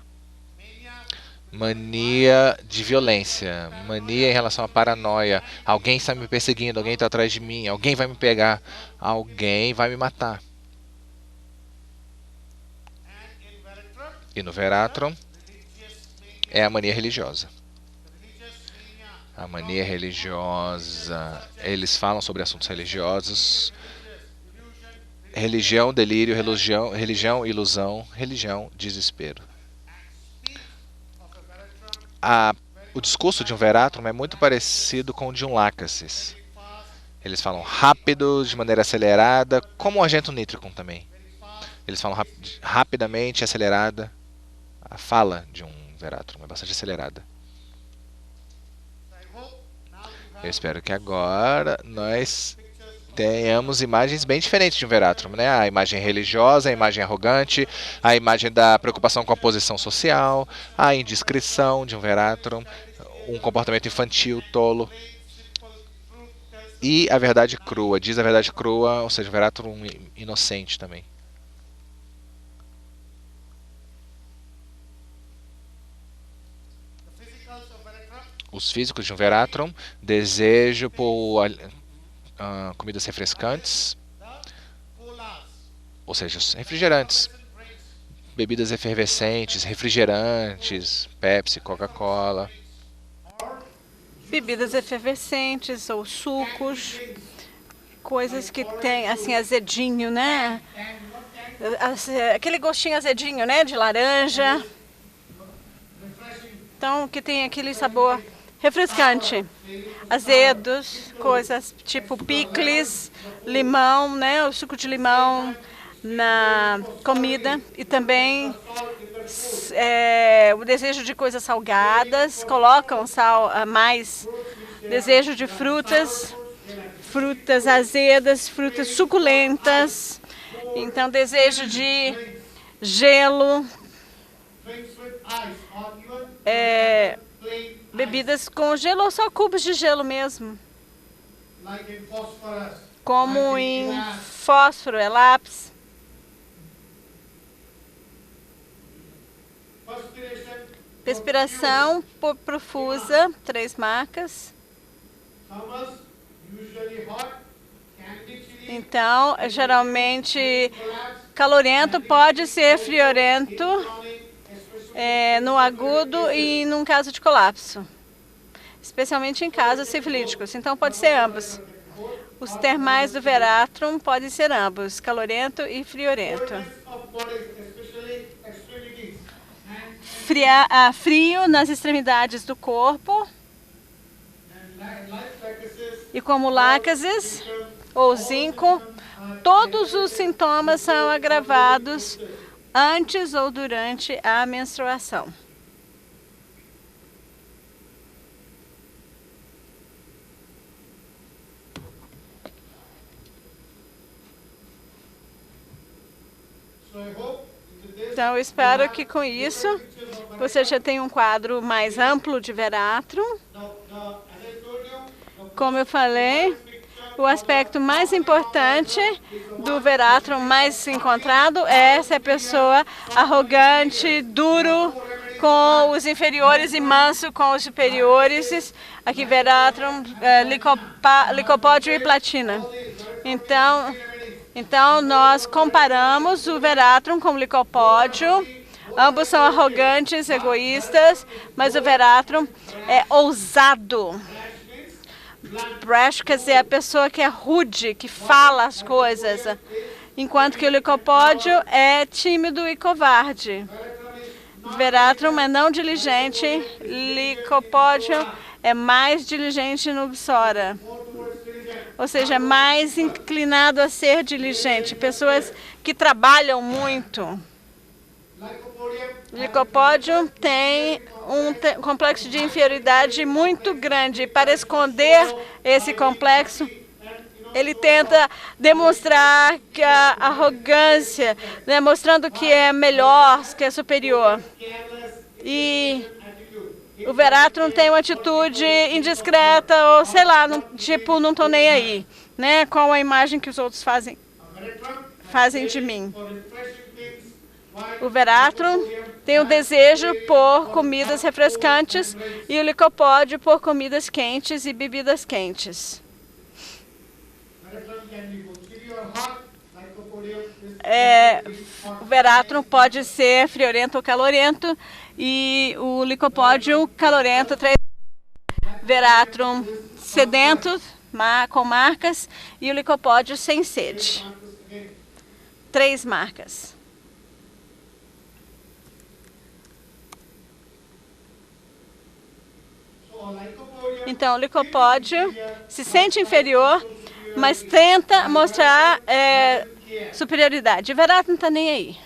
Mania de violência, mania em relação à paranoia. Alguém está me perseguindo, alguém está atrás de mim, alguém vai me pegar, alguém vai me matar. E no Veratrum é a mania religiosa. A mania religiosa, eles falam sobre assuntos religiosos. Religião, delírio, religião, ilusão, religião, desespero. O discurso de um Veratrum é muito parecido com o de um Lachesis. Eles falam rápido, de maneira acelerada, como o agente Nitricum também. Eles falam rapidamente, acelerada. A fala de um Veratrum é bastante acelerada. Eu espero que agora nós tenhamos imagens bem diferentes de um Veratrum, né? A imagem religiosa, a imagem arrogante, a imagem da preocupação com a posição social, a indiscrição de um Veratrum, um comportamento infantil, tolo. E a verdade crua, diz a verdade crua, ou seja, o Veratrum inocente também. Os físicos de um Veratrum, desejo por comidas refrescantes, ou seja, refrigerantes, bebidas efervescentes, refrigerantes, Pepsi, Coca-Cola. Bebidas efervescentes ou sucos, coisas que tem assim azedinho, né? Aquele gostinho azedinho, né? De laranja. Então, que tem aquele sabor refrescante, azedos, coisas tipo picles, limão, né, o suco de limão na comida e também o desejo de coisas salgadas, colocam sal a mais, desejo de frutas azedas, frutas suculentas, então desejo de gelo, bebidas com gelo ou só cubos de gelo mesmo. Como em fósforo, lápis. Perspiração profusa, 3 marcas. Então, geralmente, calorento pode ser friorento. No agudo e num caso de colapso, especialmente em casos sifilíticos. Então, pode ser ambos. Os termais do Veratrum podem ser ambos, calorento e friorento. Frio nas extremidades do corpo. E como Lachesis ou zinco, todos os sintomas são agravados antes ou durante a menstruação. Então, eu espero que com isso você já tenha um quadro mais amplo de veratrum. Como eu falei, o aspecto mais importante do veratrum mais encontrado é se a pessoa arrogante, duro com os inferiores e manso com os superiores. Aqui, veratrum, licopódio e platina. Então, nós comparamos o veratrum com o licopódio. Ambos são arrogantes, egoístas, mas o veratrum é ousado. Brash quer dizer a pessoa que é rude, que fala as coisas, enquanto que o licopódio é tímido e covarde. Veratrum é não diligente, licopódio é mais diligente no psora. Ou seja, é mais inclinado a ser diligente. Pessoas que trabalham muito. Licopódio tem um complexo de inferioridade muito grande. Para esconder esse complexo, ele tenta demonstrar que a arrogância, né, mostrando que é melhor, que é superior. E o veratrum tem uma atitude indiscreta, ou sei lá, tipo, não estou nem aí, né, com a imagem que os outros fazem de mim. O veratrum tem o desejo por comidas refrescantes e o licopódio por comidas quentes e bebidas quentes. O veratrum pode ser friorento ou calorento e o licopódio calorento. Veratrum sedento, com marcas, e o licopódio sem sede. 3 marcas. Então, o licopódio se sente inferior, mas tenta mostrar superioridade. O veratrum não está nem aí.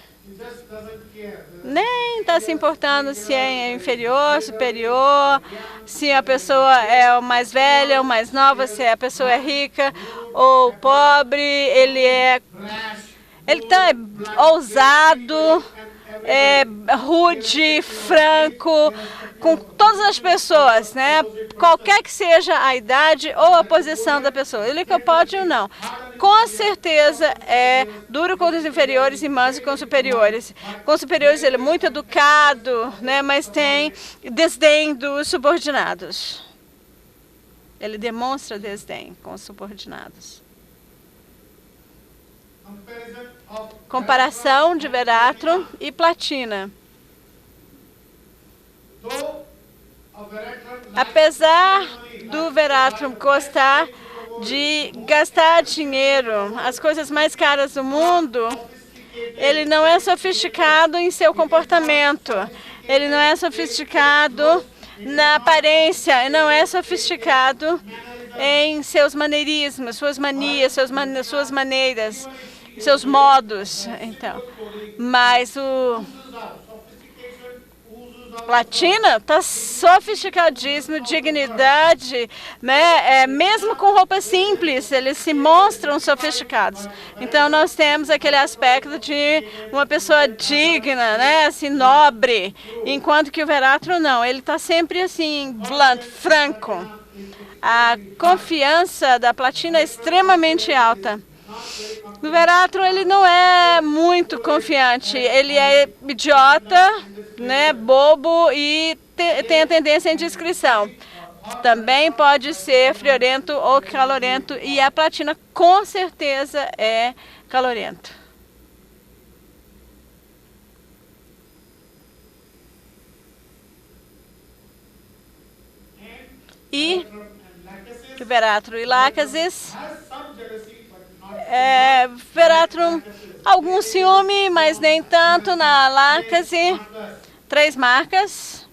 Nem está se importando se é inferior, superior, se a pessoa é o mais velha ou mais nova, se a pessoa é rica ou pobre. Ele está ousado, rude, franco, com todas as pessoas, né? Qualquer que seja a idade ou a posição da pessoa. O licopódio não. Com certeza é duro com os inferiores e manso com os superiores. Com os superiores ele é muito educado, né? Mas tem desdém dos subordinados. Ele demonstra desdém com os subordinados. Comparação de veratrum e platina. Apesar do veratrum gostar de gastar dinheiro, as coisas mais caras do mundo, ele não é sofisticado em seu comportamento, ele não é sofisticado na aparência, não é sofisticado em seus maneirismos, suas manias, suas maneiras, seus modos. Então, mas o platina está sofisticadíssimo, dignidade, né? Mesmo com roupa simples, eles se mostram sofisticados. Então, nós temos aquele aspecto de uma pessoa digna, né? Assim, nobre, enquanto que o veratrum não, ele está sempre assim, blunt, franco. A confiança da platina é extremamente alta. O veratrum, ele não é muito confiante, ele é idiota, né, bobo e tem a tendência à indiscrição. Também pode ser friorento ou calorento e a platina com certeza é calorento. E o veratrum e lácases. Veratrum, algum ciúme, mas nem tanto na lácase. 3 marcas.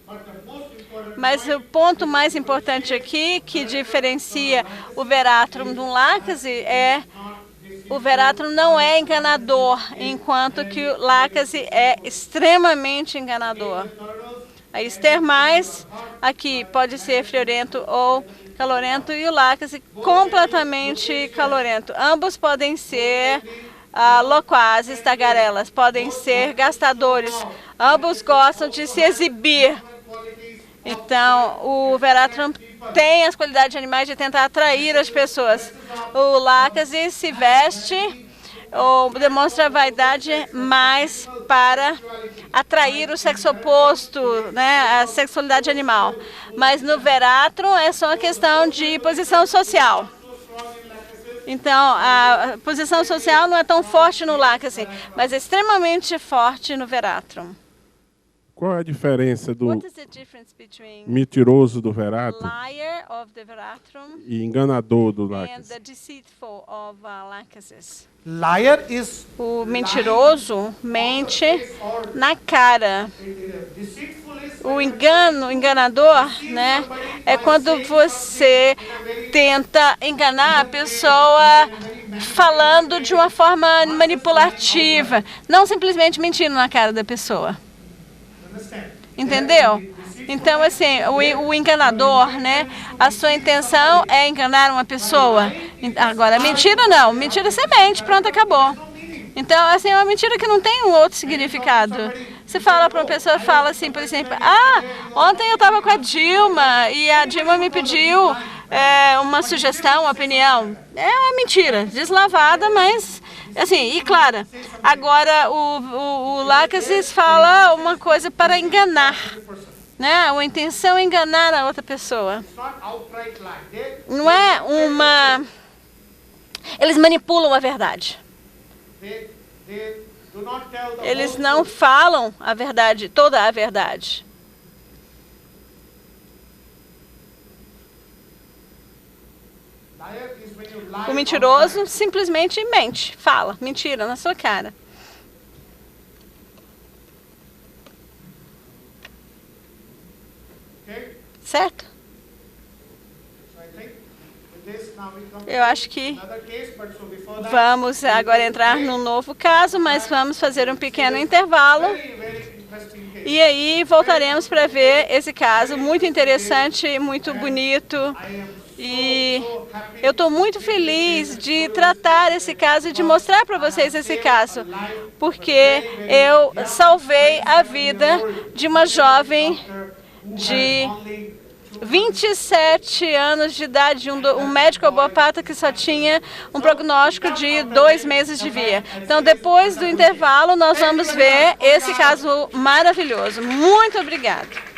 Mas o ponto mais importante aqui, que diferencia o veratrum de um lácase, é o veratrum não é enganador, enquanto que o lácase é extremamente enganador. As termais, aqui pode ser friorento ou calorento, e o lácase completamente calorento. Ambos podem ser loquazes, tagarelas, podem ser gastadores. Ambos gostam de se exibir. Então, o veratrum tem as qualidades animais de tentar atrair as pessoas. O lácase se veste ou demonstra vaidade mais para atrair o sexo oposto, né, a sexualidade animal. Mas no veratrum é só uma questão de posição social. Então, a posição social não é tão forte no lácase, mas é extremamente forte no veratrum. Qual é a diferença do mentiroso do veratrum e enganador do lácase? O mentiroso mente na cara. O enganador, né, é quando você tenta enganar a pessoa falando de uma forma manipulativa, não simplesmente mentindo na cara da pessoa. Entendeu? Então, assim, o enganador, né? A sua intenção é enganar uma pessoa. Agora, mentira não. Mentira é semente, pronto, acabou. Então, assim, é uma mentira que não tem um outro significado. Você fala para uma pessoa, fala assim, por exemplo, ontem eu estava com a Dilma e a Dilma me pediu uma sugestão, uma opinião. É uma mentira, deslavada, mas... assim, e clara. Agora, o lácase fala uma coisa para enganar, né? A intenção é enganar a outra pessoa. Não é uma... eles manipulam a verdade. Eles não falam a verdade, toda a verdade. O mentiroso simplesmente mente, fala mentira na sua cara. Certo? Eu acho que vamos agora entrar num novo caso, mas vamos fazer um pequeno intervalo. E aí voltaremos para ver esse caso muito interessante, muito bonito. E eu estou muito feliz de tratar esse caso e de mostrar para vocês esse caso, porque eu salvei a vida de uma jovem de 27 anos de idade, um médico homeopata que só tinha um prognóstico de 2 meses de vida. Então, depois do intervalo, nós vamos ver esse caso maravilhoso. Muito obrigada.